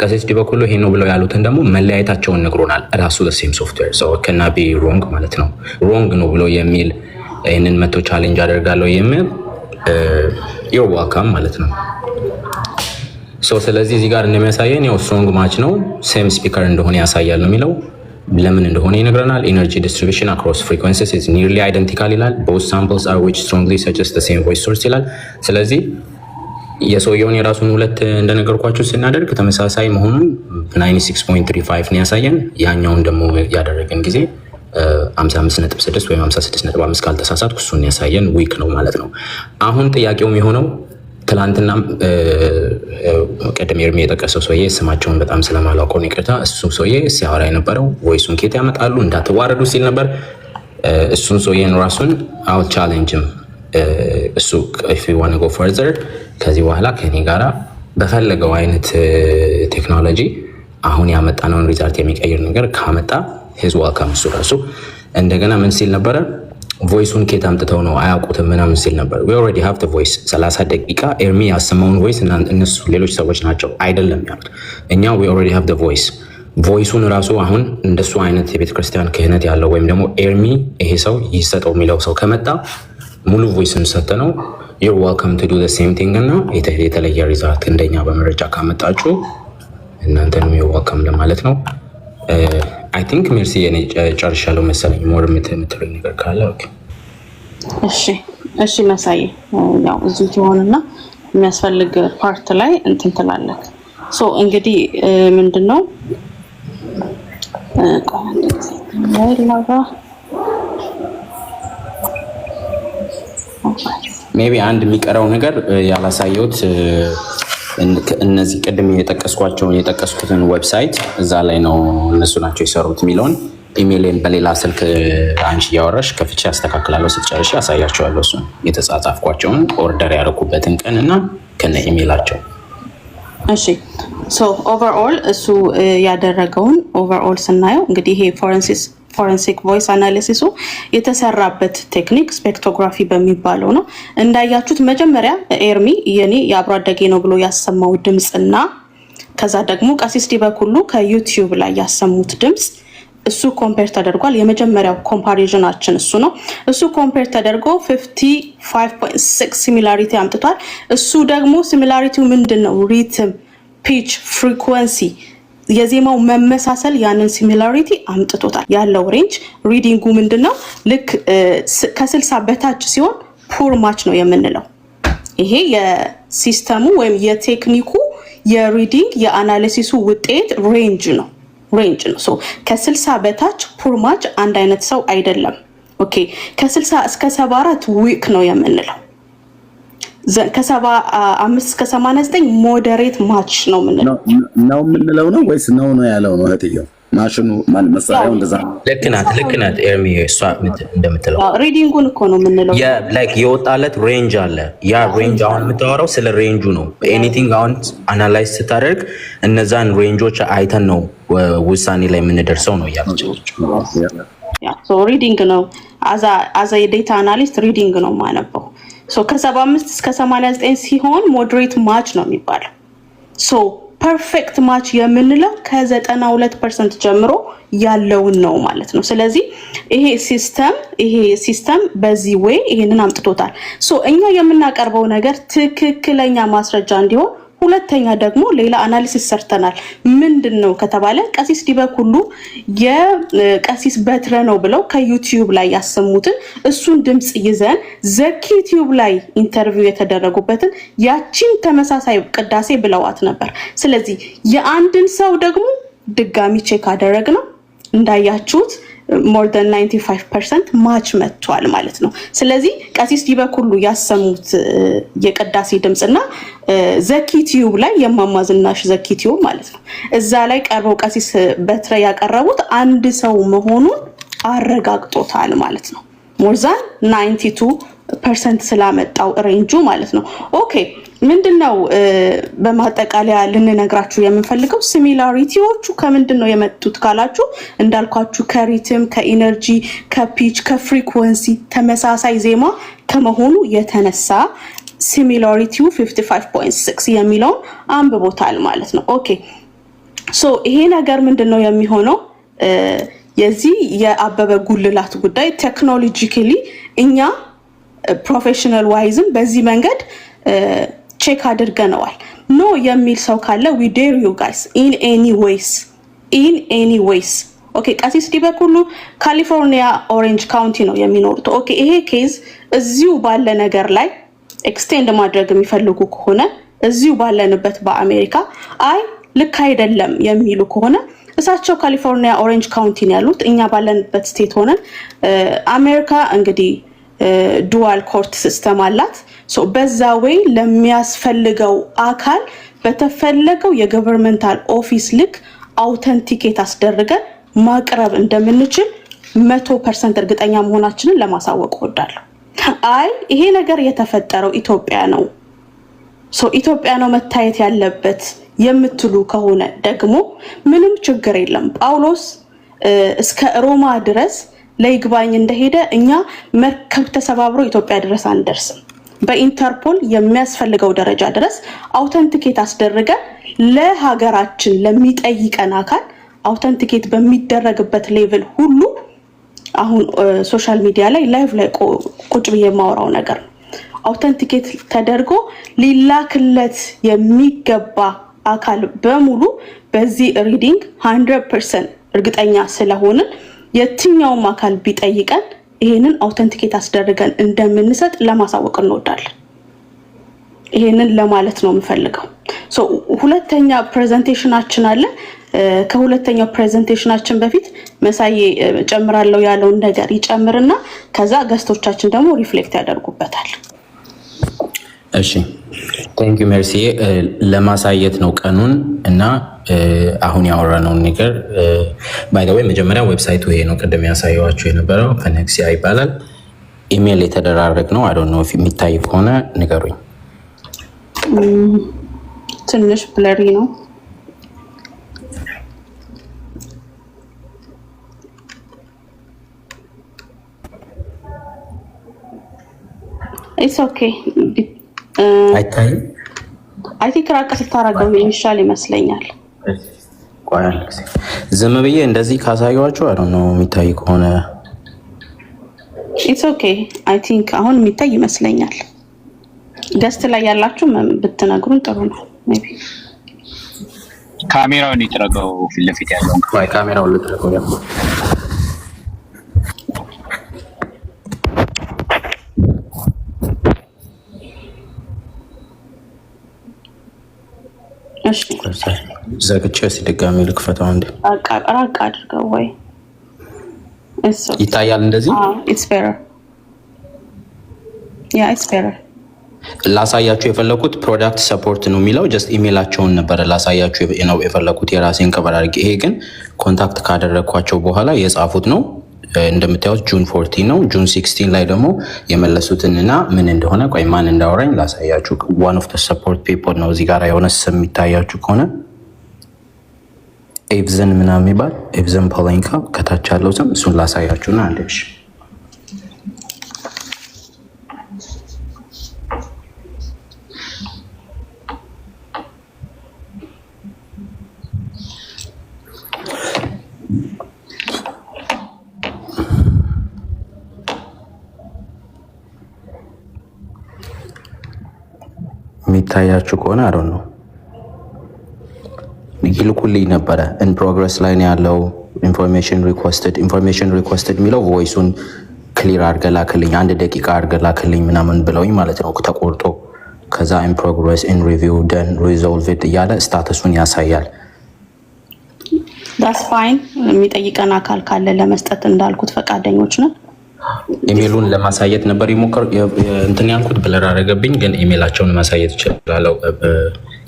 ቀሲስ ዲበኩሉ ይሄ ነው ብለው ያሉትን ደግሞ መለያየታቸውን ነግሮናል። ራሱ ሴም ሶፍትዌር ሰው ከና ቢ ሮንግ ማለት ነው። ሮንግ ነው ብሎ የሚል ይሄንን መቶ ቻሌንጅ አደርጋለሁ የሚል ዩር ዌልካም ማለት ነው። ስለዚህ እዚህ ጋር እንደሚያሳየን ያው ስትሮንግ ማች ነው ሴም ስፒከር እንደሆነ ያሳያል ነው የሚለው። ለምን እንደሆነ ይነግረናል። ኢነርጂ ዲስትሪቢዩሽን አክሮስ ፍሪኩዌንሲስ ኢዝ ኒርሊ አይደንቲካል ይላል። ቦዝ ሳምፕልስ አር ዊች ስትሮንግሊ ሰጀስት ዘ ሴም ቮይስ ሶርስ ይላል። ስለዚህ የሰውየውን የራሱን ሁለት እንደነገርኳችሁ ስናደርግ ተመሳሳይ መሆኑን 96.35 ነው ያሳየን። ያኛውን ደግሞ ያደረገን ጊዜ 55.6 ወይም 56.5 ካልተሳሳትኩ እሱን ያሳየን ዊክ ነው ማለት ነው። አሁን ጥያቄውም የሆነው ትላንትና ቀደም ኤርሚ የጠቀሰው ሰውዬ ስማቸውን በጣም ስለማላውቀው ነው ይቅርታ። እሱ ሰውዬ ሲያወራ የነበረው ቮይሱን ኬት ያመጣሉ እንዳትዋረዱ ሲል ነበር። እሱን ሰውዬን ራሱን አውት ቻሌንጅም እሱ if you want to go further ከዚህ በኋላ ከኔ ጋራ በፈለገው አይነት ቴክኖሎጂ አሁን ያመጣነውን ሪዛልት የሚቀይር ነገር ካመጣ his welcome እሱ ራሱ እንደገና ምን ሲል ነበር ቮይሱን ከየት አምጥተው ነው አያውቁትም ምናምን ሲል ነበር we already have the voice 30 ደቂቃ ኤርሚ ያሰማውን ቮይስ እና እነሱ ሌሎች ሰዎች ናቸው አይደለም ያሉት እኛ we already have the voice ቮይሱን ራሱ አሁን እንደሱ አይነት የቤተክርስቲያን ክህነት ያለው ወይም ደግሞ ኤርሚ ይሄ ሰው ይሰጠው የሚለው ሰው ከመጣ ሙሉ ቮይስን ሰጠነው you're welcome to do the same thing እና የተለየ ሪዛልት እንደኛ በመረጃ ካመጣችሁ እናንተንም you're welcome ለማለት ነው I think ሜርሲ የኔ ጨርሻለሁ መሰለኝ ሞር የምትለው ነገር ካለ ኦኬ
እሺ መሳይ ያው እዚህ ትሆንና የሚያስፈልግ ፓርት ላይ እንትን ትላለህ ሶ እንግዲህ ምንድነው
ሜቢ አንድ የሚቀረው ነገር ያላሳየሁት እነዚህ ቅድም የጠቀስኩትን ዌብሳይት እዛ ላይ ነው እነሱ ናቸው የሰሩት የሚለውን ኢሜይልን በሌላ ስልክ አንቺ ያወራሽ ከፍቼ አስተካክላለሁ ስትጨርሺ አሳያቸዋለሁ እሱን የተጻጻፍኳቸውን ኦርደር ያደረኩበትን ቀን እና ከነ ኢሜይላቸው
እሺ ሶ ኦቨርኦል እሱ ያደረገውን ኦቨርኦል ስናየው እንግዲህ ይሄ ፎረንሲክ ቮይስ አናሊሲሱ የተሰራበት ቴክኒክ ስፔክትሮግራፊ በሚባለው ነው እንዳያችሁት መጀመሪያ ኤርሚ የኔ የአብሮ አደጌ ነው ብሎ ያሰማው ድምጽና ከዛ ደግሞ ቀሲስ ዲበኩሉ ከዩቲዩብ ላይ ያሰሙት ድምጽ እሱ ኮምፔር ተደርጓል የመጀመሪያው ኮምፓሪዥናችን እሱ ነው እሱ ኮምፔር ተደርጎ 55.6 ሲሚላሪቲ አምጥቷል እሱ ደግሞ ሲሚላሪቲው ምንድነው ሪትም ፒች ፍሪኩዌንሲ የዜማው መመሳሰል ያንን ሲሚላሪቲ አምጥቶታል ያለው ሬንጅ ሪዲንጉ ምንድነው ልክ ከ60 በታች ሲሆን ፑር ማች ነው የምንለው ይሄ የሲስተሙ ወይም የቴክኒኩ የሪዲንግ የአናሊሲሱ ውጤት ሬንጅ ነው ሶ ከ60 በታች ፑር ማች አንድ አይነት ሰው አይደለም ኦኬ ከ60 እስከ 74 ዊክ ነው የምንለው ከ75 እስከ 89 ሞዴሬት ማች ነው የምንለው
ነው ወይስ ነው ያለው ነው እህትየው ማሽኑ ማን መሳሪያው እንደዛ
ልክናት ኤርሚ እሷ እንደምትለው
ሪዲንጉን እኮ ነው የምንለው
ላይክ የወጣለት ሬንጅ አለ ያ ሬንጅ አሁን የምታወራው ስለ ሬንጁ ነው ኤኒቲንግ አሁን አናላይዝ ስታደርግ እነዛን ሬንጆች አይተን ነው ውሳኔ ላይ የምንደርሰው ነው
ሶ ሪዲንግ ነው አዛ የዴታ አናሊስት ሪዲንግ ነው ማነበው ሶ ከ75 እስከ 89 ሲሆን ሞዴሬት ማች ነው የሚባለው ሶ ፐርፌክት ማች የምንለው ከ92% ጀምሮ ያለውን ነው ማለት ነው ስለዚህ ይሄ ሲስተም በዚህ ወይ ይሄንን አምጥቶታል ሶ እኛ የምናቀርበው ነገር ትክክለኛ ማስረጃ እንዲሆን ሁለተኛ ደግሞ ሌላ አናሊሲስ ሰርተናል ምንድነው ከተባለ ቀሲስ ዲበኩሉ የቀሲስ በትረ ነው ብለው ከዩቲዩብ ላይ ያሰሙትን እሱን ድምጽ ይዘን ዘኪ ዩቲዩብ ላይ ኢንተርቪው የተደረጉበትን ያቺን ተመሳሳይ ቅዳሴ ብለዋት ነበር ስለዚህ የአንድን ሰው ደግሞ ድጋሚ ቼክ አደረግነው እንዳያችሁት more than 95% ማች መጥቷል ማለት ነው ስለዚህ ቀሲስ ዲበኩሉ ያሰሙት የቅዳሴ ድምጽና ዘኪ ዩቲዩብ ላይ የማማዝናሽ ዘኪ ዩቲዩብ ማለት ነው እዛ ላይ ቀርበው ቀሲስ በትረ ያቀረቡት አንድ ሰው መሆኑን አረጋግጦታል ማለት ነው more than 92% ስላመጣው ሬንጁ ማለት ነው ኦኬ ምንድነው በማጠቃለያ ልንነግራችሁ የምንፈልገው ሲሚላሪቲዎቹ ከምንድነው የመጡት ካላችሁ እንዳልኳችሁ ከሪትም ከኢነርጂ ከፒች ከፍሪኩዌንሲ ተመሳሳይ ዜማ ከመሆኑ የተነሳ ሲሚላሪቲው 55.6 የሚለው አንብቦታል ማለት ነው ኦኬ ሶ ይሄ ነገር ምንድነው የሚሆነው የዚህ የአበበ ጉልላት ጉዳይ ቴክኖሎጂካሊ እኛ ፕሮፌሽናል ዋይዝም በዚህ መንገድ ቼክ አድርገናል ኖ የሚል ሰው ካለ we dare you guys in any ways ኦኬ ቀሲስ ዲበኩሉ ካሊፎርኒያ ኦሬንጅ ካውንቲ ነው የሚኖሩት ኦኬ ይሄ ኬዝ እዚሁ ባለ ነገር ላይ ኤክስቴንድ ማድረግ የሚፈልጉ ከሆነ እዚሁ ባለንበት በአሜሪካ አይ ልክ አይደለም የሚሉ ከሆነ እሳቸው ካሊፎርኒያ ኦሬንጅ ካውንቲ ነው ያሉት እኛ ባለንበት ስቴት ሆነን አሜሪካ እንግዲህ ዱዋል ኮርት ሲስተም አላት ሶ በዛ ወይ ለሚያስፈልገው አካል በተፈለገው የገቨርንመንታል ኦፊስ ልክ አውተንቲኬት አስደርገን ማቅረብ እንደምንችል 100% እርግጠኛ መሆናችንን ለማሳወቅ ወዳለሁ አይ ይሄ ነገር የተፈጠረው ኢትዮጵያ ነው ኢትዮጵያ ነው መታየት ያለበት የምትሉ ከሆነ ደግሞ ምንም ችግር የለም። ጳውሎስ እስከ ሮማ ድረስ ለይግባኝ እንደሄደ እኛ መርከብ ተሰባብሮ ኢትዮጵያ ድረስ አንደርስም። በኢንተርፖል የሚያስፈልገው ደረጃ ድረስ አውተንቲኬት አስደርገን ለሀገራችን ለሚጠይቀን አካል አውተንቲኬት በሚደረግበት ሌቭል ሁሉ አሁን ሶሻል ሚዲያ ላይ ላይቭ ላይ ቁጭ ብዬ የማወራው ነገር ነው። አውተንቲኬት ተደርጎ ሊላክለት የሚገባ አካል በሙሉ በዚህ ሪዲንግ 100% እርግጠኛ ስለሆንን የትኛውም አካል ቢጠይቀን ይሄንን አውተንቲኬት አስደርገን እንደምንሰጥ ለማሳወቅ እንወዳለን። ይሄንን ለማለት ነው የምፈልገው። ሁለተኛ ፕሬዘንቴሽናችን አለ። ከሁለተኛው ፕሬዘንቴሽናችን በፊት መሳዬ ጨምራለሁ ያለውን ነገር ይጨምርና ከዛ ገስቶቻችን ደግሞ ሪፍሌክት ያደርጉበታል።
እሺ ቴንክ ዩ ሜርሲ። ለማሳየት ነው ቀኑን እና አሁን ያወራነውን ነገር ባይ ዘ ወይ መጀመሪያ ዌብሳይቱ ይሄ ነው። ቅድም ያሳየዋችሁ የነበረው ፈነክሲያ ይባላል። ኢሜል የተደራረግ ነው። አይ ዶንት ኖ ኢፍ የሚታይ ከሆነ ንገሩኝ።
ትንሽ ብለሪ ነው። ኢትስ ኦኬ
አይታይም።
አይ ቲንክ ራቅ ስታረገው የሚሻል ይመስለኛል።
ዝም ብዬ እንደዚህ ካሳየኋችሁ አይ ዶንት ኖ የሚታይ ከሆነ
ኢትስ ኦኬ አይ ቲንክ አሁን የሚታይ ይመስለኛል። ገስት ላይ ያላችሁ ብትነግሩን ጥሩ ነው። ሜቢ
ካሜራውን ይጥረገው ፊት ለፊት ያለው
ካሜራውን ልትረገው ያለው ዘግቼ ሲደጋሚ ልክፈታው እንዴ?
ራቅ አድርገው ወይ
ይታያል እንደዚህ?
ኢትስ ቤተር ያ ኢትስ ቤተር።
ላሳያችሁ የፈለኩት ፕሮዳክት ሰፖርት ነው የሚለው ጀስት ኢሜላቸውን ነበረ ላሳያችሁ ነው የፈለኩት የራሴን ከበር አድርጌ። ይሄ ግን ኮንታክት ካደረግኳቸው በኋላ የጻፉት ነው። እንደምታዩት ጁን 14 ነው። ጁን 16 ላይ ደግሞ የመለሱትን እና ምን እንደሆነ ቆይ ማን እንዳወራኝ ላሳያችሁ። one of the support people ነው። እዚህ ጋር የሆነ ስም የሚታያችሁ ከሆነ ኤቭዘን ምናምን የሚባል ኤቭዘን ፖለንካ ከታች ያለው ስም እሱን ላሳያችሁና አንዴሽ የሚታያችሁ ከሆነ አይ ዶንት ኖ ይልኩልኝ ነበረ። ኢን ፕሮግረስ ላይ ነው ያለው። ኢንፎርሜሽን ሪኩዌስትድ የሚለው ቮይሱን ክሊር አድርገህ ላክልኝ፣ 1 ደቂቃ አድርገህ ላክልኝ ምናምን ብለውኝ ማለት ነው ተቆርጦ። ከዛ ኢን ፕሮግረስ ኢን ሪቪው ደን ሪዞልቭድ እያለ ስታተሱን ያሳያል።
ዳስ ፋይን። የሚጠይቀን አካል ካለ ለመስጠት እንዳልኩት ፈቃደኞች ነን።
ኢሜሉን ለማሳየት ነበር ይሞክር እንትን ያልኩት ብለር አደረገብኝ። ግን ኢሜላቸውን ማሳየት ይችላል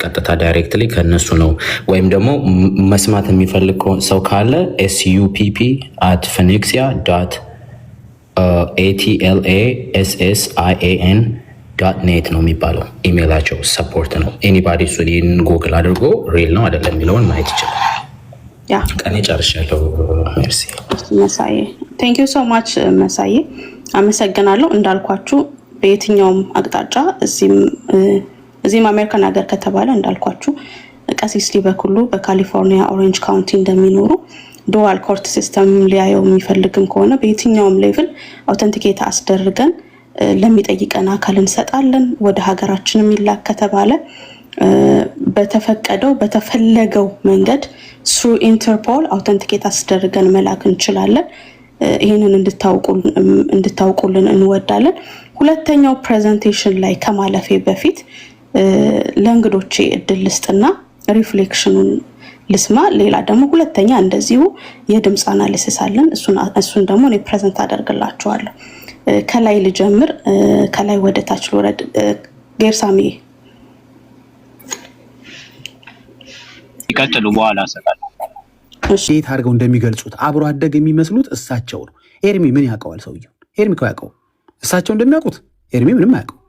ቀጥታ ዳይሬክትሊ ከነሱ ነው። ወይም ደግሞ መስማት የሚፈልግ ሰው ካለ supp@phoenixia.atlassian.net ነው የሚባለው ኢሜላቸው። ሰፖርት ነው። ኤኒባዲ እሱን ጉግል አድርጎ ሪል ነው አይደለም የሚለውን ማየት ይችላል።
ያ
ቀኔ ጨርሻለሁ። ሜርሲ
መሳዬ። ቴንክ ዩ ሶ ማች መሳዬ፣ አመሰግናለሁ። እንዳልኳችሁ በየትኛውም አቅጣጫ እዚህም አሜሪካን ሀገር ከተባለ እንዳልኳችሁ ቀሲስ ሊበኩሉ በካሊፎርኒያ ኦሬንጅ ካውንቲ እንደሚኖሩ ዱዋል ኮርት ሲስተም ሊያየው የሚፈልግም ከሆነ በየትኛውም ሌቭል አውተንቲኬት አስደርገን ለሚጠይቀን አካል እንሰጣለን። ወደ ሀገራችን የሚላክ ከተባለ በተፈቀደው በተፈለገው መንገድ ስሩ ኢንተርፖል አውተንቲኬት አስደርገን መላክ እንችላለን። ይሄንን እንድታውቁልን እንወዳለን። ሁለተኛው ፕሬዘንቴሽን ላይ ከማለፌ በፊት ለእንግዶቼ እድል ልስጥና ሪፍሌክሽኑን ልስማ። ሌላ ደግሞ ሁለተኛ እንደዚሁ የድምፅ አናሊሲስ አለን። እሱን ደግሞ እኔ ፕሬዘንት አደርግላችኋለሁ። ከላይ ልጀምር፣ ከላይ ወደ ታች ልወረድ። ጌርሳሚ
ይቀጥሉ፣ በኋላ አሰጣለሁ።
እንዴት አድርገው እንደሚገልጹት አብሮ አደግ የሚመስሉት እሳቸው ነው። ኤርሚ ምን ያውቀዋል? ሰውየው ኤርሚ እኮ ያውቀው እሳቸው እንደሚያውቁት ኤርሚ ምንም አያውቁም።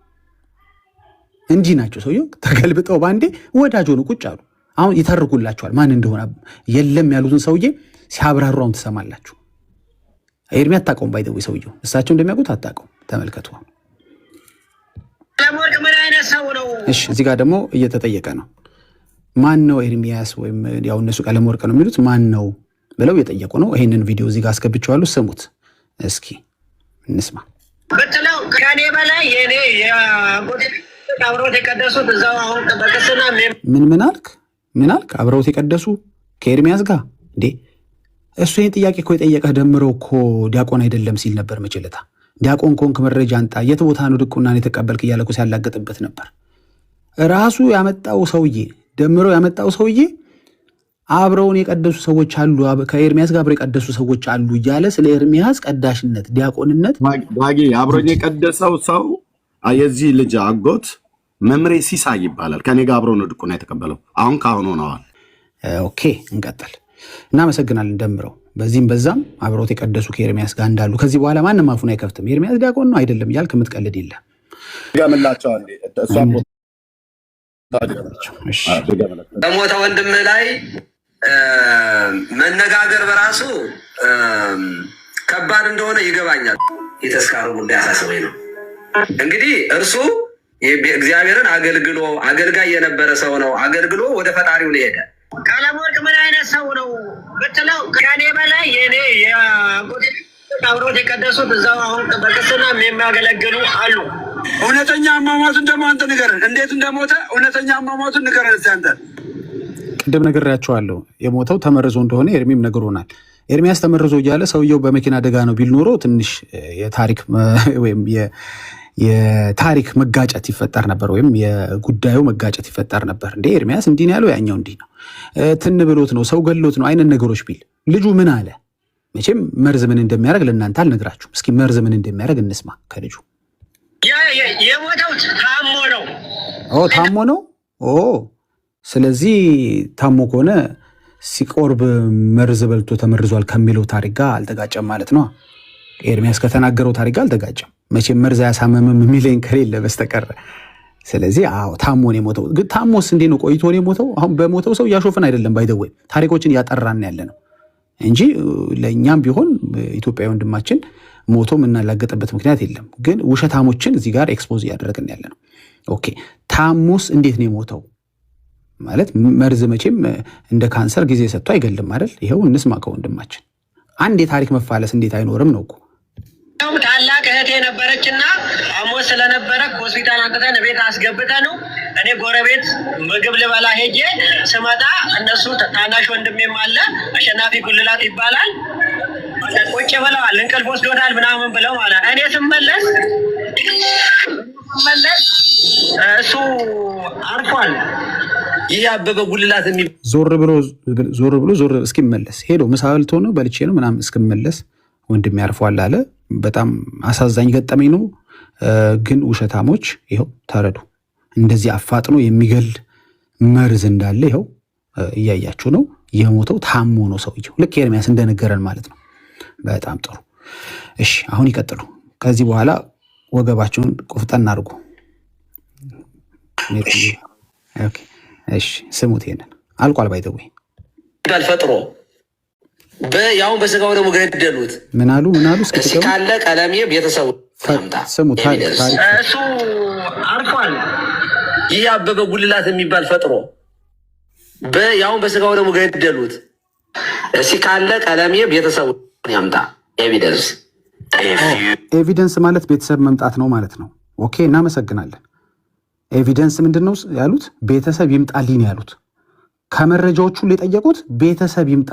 እንዲህ ናቸው። ሰውየው ተገልብጠው ባንዴ ወዳጅ ሆኑ ቁጭ አሉ። አሁን ይተርኩላቸዋል ማን እንደሆነ የለም ያሉትን ሰውዬ ሲያብራሩ አሁን ትሰማላችሁ። ኤርሚ አታውቀውም ባይደው ሰውየው እሳቸው እንደሚያውቁት አታውቀውም። ተመልከቱ። እሺ እዚህ ጋር ደግሞ እየተጠየቀ ነው ማን ነው ኤርሚያስ ወይም ያው እነሱ ቀለም ወርቅ ነው የሚሉት ማን ነው ብለው እየጠየቁ ነው። ይሄንን ቪዲዮ እዚህ ጋር አስገብቼዋለሁ፣ ስሙት እስኪ እንስማ።
በተለው ከኔ በላይ የኔ አብረውት የቀደሱት እዛው አሁን በቅስና
ምን አልክ አብረውት የቀደሱ ከኤርሚያስ ጋር እንዴ? እሱ ይህን ጥያቄ እኮ የጠየቀህ ደምረው እኮ ዲያቆን አይደለም ሲል ነበር መቼለታ። ዲያቆን ኮንክ መረጃ አንጣ፣ የት ቦታ ነው ድቁናን የተቀበልክ እያለ እኮ ሲያላገጥበት ነበር። ራሱ ያመጣው ሰውዬ ደምረው ያመጣው ሰውዬ አብረውን የቀደሱ ሰዎች አሉ፣ ከኤርሚያስ ጋር አብረው የቀደሱ ሰዎች አሉ እያለ ስለ ኤርሚያስ ቀዳሽነት ዲያቆንነት
ዳጊ አብሮኝ የቀደሰው ሰው የዚህ ልጅ አጎት መምሬ ሲሳይ ይባላል። ከኔ ጋር አብረው ነው ድቁና የተቀበለው። አሁን ካሁን ሆነዋል። ኦኬ እንቀጥል። እናመሰግናለን ደምረው። በዚህም በዛም አብረውት የቀደሱ ከኤርሚያስ ጋር እንዳሉ ከዚህ በኋላ ማንም አፉን አይከፍትም። ኤርሚያስ ዲያቆን ነው አይደለም እያልክ የምትቀልድ የለም።
በሞተ ወንድም ላይ መነጋገር በራሱ ከባድ እንደሆነ ይገባኛል። የተስካሩ ጉዳይ አሳስበኝ ነው። እንግዲህ እርሱ እግዚአብሔርን አገልግሎ አገልጋይ የነበረ ሰው ነው። አገልግሎ ወደ ፈጣሪው ነው ሄደ።
ቀለም ወርቅ ምን አይነት ሰው ነው ብትለው ከኔ በላይ የኔ አብረውት የቀደሱት እዛው አሁን በቅስና የሚያገለግሉ አሉ።
እውነተኛ አሟሟቱን ደግሞ አንተ ንገረን፣ እንዴት እንደሞተ እውነተኛ አሟሟቱን ንገረን እስኪ አንተ።
ቅድም ነግሬያቸዋለሁ። የሞተው ተመርዞ እንደሆነ ኤርሚም ነግሮናል። ኤርሚያስ ተመርዞ እያለ ሰውየው በመኪና አደጋ ነው ቢል ኖሮ ትንሽ የታሪክ ወይም የታሪክ መጋጨት ይፈጠር ነበር፣ ወይም የጉዳዩ መጋጨት ይፈጠር ነበር። እንደ ኤርሚያስ እንዲህ ያለው ያኛው እንዲህ ነው፣ ትን ብሎት ነው፣ ሰው ገሎት ነው አይነት ነገሮች ቢል ልጁ ምን አለ? መቼም መርዝ ምን እንደሚያደርግ ለእናንተ አልነግራችሁም። እስኪ መርዝ ምን እንደሚያደርግ እንስማ ከልጁ።
የሞተው ታሞ ነው።
ታሞ ነው። ስለዚህ ታሞ ከሆነ ሲቆርብ መርዝ በልቶ ተመርዟል ከሚለው ታሪክ ጋር አልተጋጨም ማለት ነው። ኤርሚያስ ከተናገረው ታሪክ ጋር አልተጋጨም። መቼም መርዝ አያሳመምም የሚለኝ ከሌለ በስተቀር። ስለዚህ ታሞ ነው የሞተው። ግን ታሞስ እንዴት ነው ቆይቶ ነው የሞተው? አሁን በሞተው ሰው እያሾፍን አይደለም፣ ባይደወይ ታሪኮችን እያጠራን ያለ ነው እንጂ ለእኛም ቢሆን ኢትዮጵያዊ ወንድማችን ሞቶ የምናላገጥበት ምክንያት የለም። ግን ውሸታሞችን እዚህ ጋር ኤክስፖዝ እያደረግን ያለ ነው። ኦኬ ታሞስ እንዴት ነው የሞተው? ማለት መርዝ መቼም እንደ ካንሰር ጊዜ ሰጥቶ አይገልም አይደል? ይኸው እንስማ ከወንድማችን። አንድ የታሪክ መፋለስ እንዴት አይኖርም ነው እኮ።
ታላቅ እህቴ ነበረችና አሞት ስለነበረ ሆስፒታል አንጥተን ቤት አስገብተ ነው። እኔ ጎረቤት ምግብ ልበላ ሄጄ ስመጣ እነሱ ታናሽ ወንድሜም አለ አሸናፊ ጉልላት ይባላል ቁጭ ብለዋል። እንቅልፍ ወስዶታል ምናምን ብለው ማለት እኔ ስመለስ እሱ አርፏል።
ይህ አበበ ጉልላት
ዞር ብሎ እስኪመለስ ሄዶ ምሳ በልቶ ነው በልቼ ነው ምናምን እስኪመለስ ወንድሜ ያርፏል አለ። በጣም አሳዛኝ ገጠመኝ ነው። ግን ውሸታሞች ይኸው ተረዱ። እንደዚህ አፋጥኖ የሚገል መርዝ እንዳለ ይኸው እያያችሁ ነው። የሞተው ታሞ ነው ሰውየው፣ ልክ ኤርሚያስ እንደነገረን ማለት ነው። በጣም ጥሩ። እሺ አሁን ይቀጥሉ። ከዚህ በኋላ ወገባቸውን ቁፍጠን አድርጉ። እሺ ስሙት። ይሄንን አልቋል ባይተው
ፈጥሮ ያውን በስጋው ደግሞ ገደሉት።
ምን አሉ
እስኪ ካለ ቀለሜ ቤተሰቡ
ስሙት።
እሱ አርፏል።
ይህ አበበ ጉልላት የሚባል ፈጥሮ ያውን በስጋው ደግሞ ገደሉት። እስኪ ካለ ቀለሜ ቤተሰቡ ያምጣ።
ኤቪደንስ ማለት ቤተሰብ መምጣት ነው ማለት ነው። ኦኬ እናመሰግናለን። ኤቪደንስ ምንድን ነው ያሉት? ቤተሰብ ይምጣልኝ ያሉት። ከመረጃዎቹ የጠየቁት ቤተሰብ ይምጣ።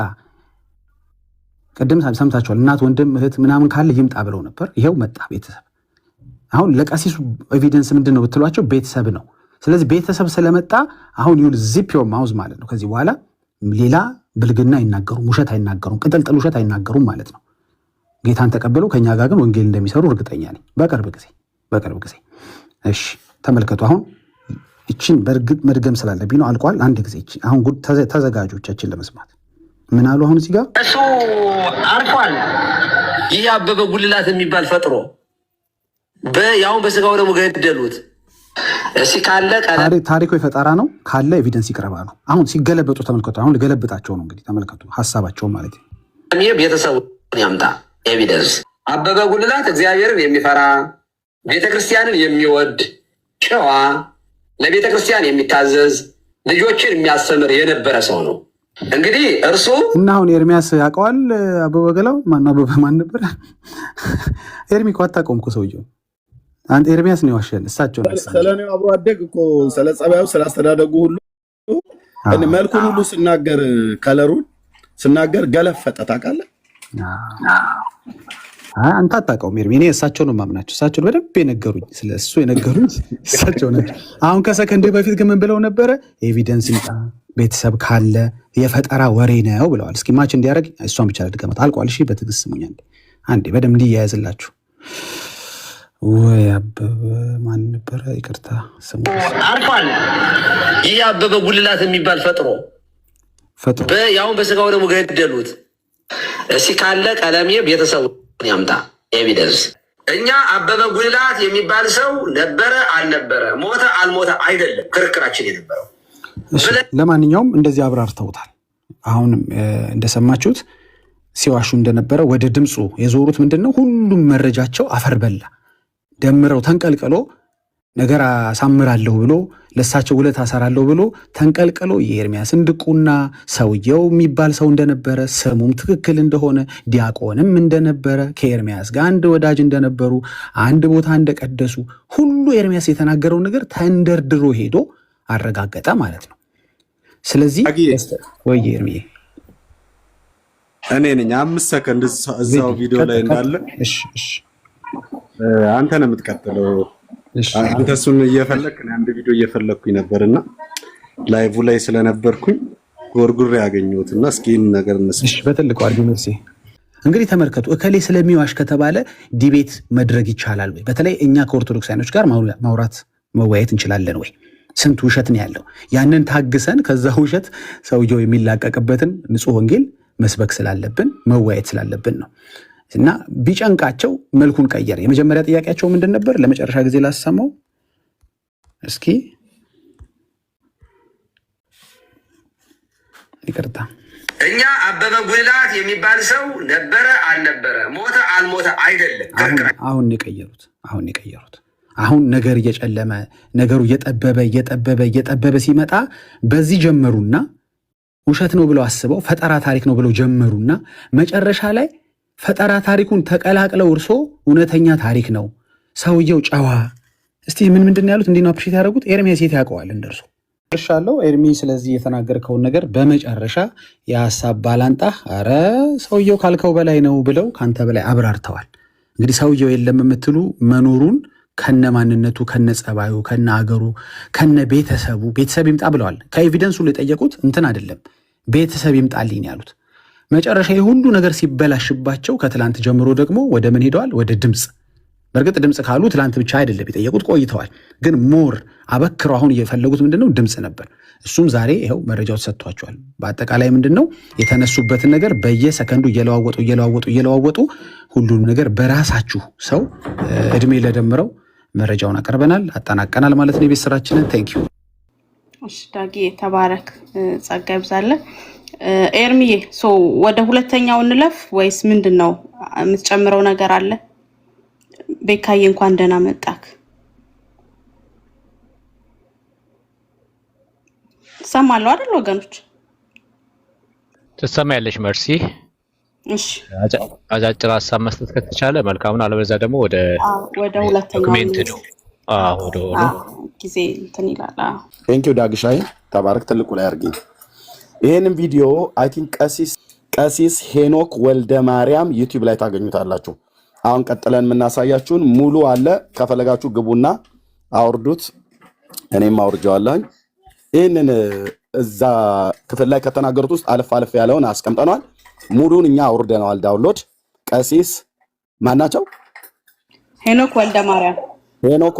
ቅድም ሰምታችኋል። እናት ወንድም እህት ምናምን ካለ ይምጣ ብለው ነበር። ይሄው መጣ ቤተሰብ። አሁን ለቀሲሱ ኤቪደንስ ምንድን ነው ብትሏቸው ቤተሰብ ነው። ስለዚህ ቤተሰብ ስለመጣ አሁን ይሁን ዚፕ ዮር ማውዝ ማለት ነው። ከዚህ በኋላ ሌላ ብልግና አይናገሩም፣ ውሸት አይናገሩም፣ ቅጥልጥል ውሸት አይናገሩም ማለት ነው። ጌታን ተቀበለው ከኛ ጋር ግን ወንጌል እንደሚሰሩ እርግጠኛ ነኝ በቅርብ ጊዜ። እሺ ተመልከቱ። አሁን እቺን በእርግጥ መድገም ስላለብኝ ነው። አልቋል። አንድ ጊዜ አሁን ጉድ ተዘጋጆቻችን ለመስማት ምን አሉ? አሁን እዚህ ጋር
እሱ አርፏል።
ይህ አበበ ጉልላት የሚባል ፈጥሮ ያው በስጋው ደግሞ ገደሉት። እሺ ካለ
ታሪኩ የፈጠራ ነው ካለ ኤቪደንስ ይቀርባ ነው። አሁን ሲገለበጡ ተመልከቱ። አሁን ልገለብጣቸው ነው እንግዲህ ተመልከቱ ሐሳባቸው ማለት ነው።
ቤተሰቡን ያምጣ ኤቪደንስ። አበበ ጉልላት እግዚአብሔርን የሚፈራ ቤተክርስቲያንን የሚወድ ጨዋ፣ ለቤተክርስቲያን የሚታዘዝ ልጆችን የሚያስተምር የነበረ ሰው ነው። እንግዲህ እርሱ
እና አሁን ኤርሚያስ ያውቀዋል። አበበ ገላው ማን ነበር? ኤርሚ እኮ አታውቀውም እኮ ሰውየው። አንተ ኤርሚያስ ነው ያዋሸን። እሳቸው ነው
ስለኔው አብሮ አደግ እኮ ስለ ጸባዩ ስለ አስተዳደጉ ሁሉ መልኩን ሁሉ ስናገር ከለሩን ስናገር ገለፈጠ። ታውቃለህ?
አንተ አታውቀውም ኤርሚ። እኔ እሳቸው ነው የማምናቸው። እሳቸው በደንብ የነገሩኝ ስለ እሱ የነገሩኝ እሳቸው ናቸው። አሁን ከሰከንድ በፊት ግን ምን ብለው ነበረ? ኤቪደንስ ይምጣ ቤተሰብ ካለ የፈጠራ ወሬ ነው ብለዋል። እስኪ ማች እንዲያደርግ እሷን ብቻ ልድገመት። አልቋል። እሺ በትዕግስት ስሙኝ አንዴ በደንብ እንዲያያዝላችሁ። ወይ አበበ ማን ነበረ? ይቅርታ ስሙ
አርፏል። ይህ አበበ ጉልላት የሚባል ፈጥሮ ያው በስጋው ደግሞ ገደሉት። እሺ ካለ ቀለሜ ቤተሰቡን ያምጣ ኤቪደንስ። እኛ አበበ ጉልላት የሚባል ሰው ነበረ አልነበረ፣ ሞተ አልሞተ አይደለም ክርክራችን የነበረው።
ለማንኛውም እንደዚህ አብራርተውታል። አሁንም እንደሰማችሁት ሲዋሹ እንደነበረ ወደ ድምፁ የዞሩት ምንድን ነው? ሁሉም መረጃቸው አፈር በላ ደምረው ተንቀልቅሎ ነገር አሳምራለሁ ብሎ ለሳቸው ውለት አሰራለሁ ብሎ ተንቀልቅሎ የኤርሚያስን ድቁና ሰውየው የሚባል ሰው እንደነበረ ስሙም ትክክል እንደሆነ ዲያቆንም እንደነበረ ከኤርሚያስ ጋር አንድ ወዳጅ እንደነበሩ አንድ ቦታ እንደቀደሱ ሁሉ ኤርሚያስ የተናገረውን ነገር ተንደርድሮ ሄዶ አረጋገጠ ማለት ነው። ስለዚህ ወይ ኤርሚዬ
እኔ ነኝ 5 ሰከንድ እዛው ቪዲዮ ላይ እንዳለ አንተ ነው የምትቀጥለው። አንተ እሱን እየፈለክ ነው አንድ ቪዲዮ እየፈለኩኝ ነበርና ላይቭ ላይ ስለነበርኩኝ ጎርጉሬ ያገኘሁትና እስኪ ነገር እንስማ።
እሺ በትልቁ አርጉመንት እንግዲህ ተመልከቱ። እከሌ ስለሚዋሽ ከተባለ ዲቤት መድረግ ይቻላል ወይ? በተለይ እኛ ከኦርቶዶክሳኖች ጋር ማውራት መወያየት እንችላለን ወይ? ስንት ውሸት ነው ያለው። ያንን ታግሰን ከዛ ውሸት ሰውየው የሚላቀቅበትን ንጹህ ወንጌል መስበክ ስላለብን መወያየት ስላለብን ነው። እና ቢጨንቃቸው መልኩን ቀየረ። የመጀመሪያ ጥያቄያቸው ምንድን ነበር? ለመጨረሻ ጊዜ ላሰማው እስኪ ይቅርታ።
እኛ አበበ ጉልላት የሚባል ሰው ነበረ አልነበረ፣ ሞተ አልሞተ አይደለም።
አሁን የቀየሩት አሁን ነገር እየጨለመ ነገሩ እየጠበበ ሲመጣ በዚህ ጀመሩና ውሸት ነው ብለው አስበው ፈጠራ ታሪክ ነው ብለው ጀመሩና መጨረሻ ላይ ፈጠራ ታሪኩን ተቀላቅለው እርሶ እውነተኛ ታሪክ ነው ሰውየው ጨዋ። እስቲ ምንድን ያሉት እንዴት ነው አፕሪሼት ያደረጉት? ኤርሚያስ የት ያውቀዋል እንደርሱ እርሻለው ኤርሚ። ስለዚህ የተናገርከውን ነገር በመጨረሻ የሀሳብ ባላንጣህ አረ ሰውየው ካልከው በላይ ነው ብለው ካንተ በላይ አብራርተዋል። እንግዲህ ሰውየው የለም የምትሉ መኖሩን ከነ ማንነቱ ከነ ጸባዩ ከነ አገሩ ከነ ቤተሰብ ይምጣ ብለዋል። ከኤቪደንሱ ላይ የጠየቁት እንትን አይደለም ቤተሰብ ይምጣልኝ ያሉት። መጨረሻ የሁሉ ነገር ሲበላሽባቸው ከትላንት ጀምሮ ደግሞ ወደ ምን ሄደዋል? ወደ ድምፅ። በእርግጥ ድምፅ ካሉ ትላንት ብቻ አይደለም የጠየቁት ቆይተዋል። ግን ሞር አበክረው አሁን እየፈለጉት ምንድነው? ድምፅ ነበር። እሱም ዛሬ ይኸው መረጃው ተሰጥቷቸዋል። በአጠቃላይ ምንድነው የተነሱበትን ነገር በየሰከንዱ እየለዋወጡ ሁሉንም ነገር በራሳችሁ ሰው እድሜ ለደምረው መረጃውን አቀርበናል፣ አጠናቀናል ማለት ነው የቤት ስራችንን። ቴንኪዩ።
እሺ ዳጊ ተባረክ፣ ጸጋ ይብዛልህ። ኤርሚዬ ወደ ሁለተኛው እንለፍ ወይስ ምንድነው የምትጨምረው ነገር አለ? ቤካዬ እንኳን ደህና መጣክ። ሰማሉ አይደል ወገኖች?
ትሰማያለሽ መርሲ?
እሺ
አጫጭር ሀሳብ መስጠት ከተቻለ መልካም ነው። አለበለዚያ ደግሞ ወደ ሁለተኛው ኮሜንት ነው። ወደ
ጊዜ እንትን ይላል።
ቴንኪው ዳግሻይ ተባረክ። ትልቁ ላይ አርጊኝ። ይሄንን ቪዲዮ አይ ቲንክ ቀሲስ ሄኖክ ወልደ ማርያም ዩቲዩብ ላይ ታገኙታላችሁ። አሁን ቀጥለን የምናሳያችሁን ሙሉ አለ። ከፈለጋችሁ ግቡና አውርዱት። እኔም አውርጀዋለሁኝ። ይህንን እዛ ክፍል ላይ ከተናገሩት ውስጥ አልፍ ያለውን አስቀምጠነዋል። ሙሉን እኛ አውርደነዋል ዳውንሎድ። ቀሲስ ማናቸው?
ሄኖክ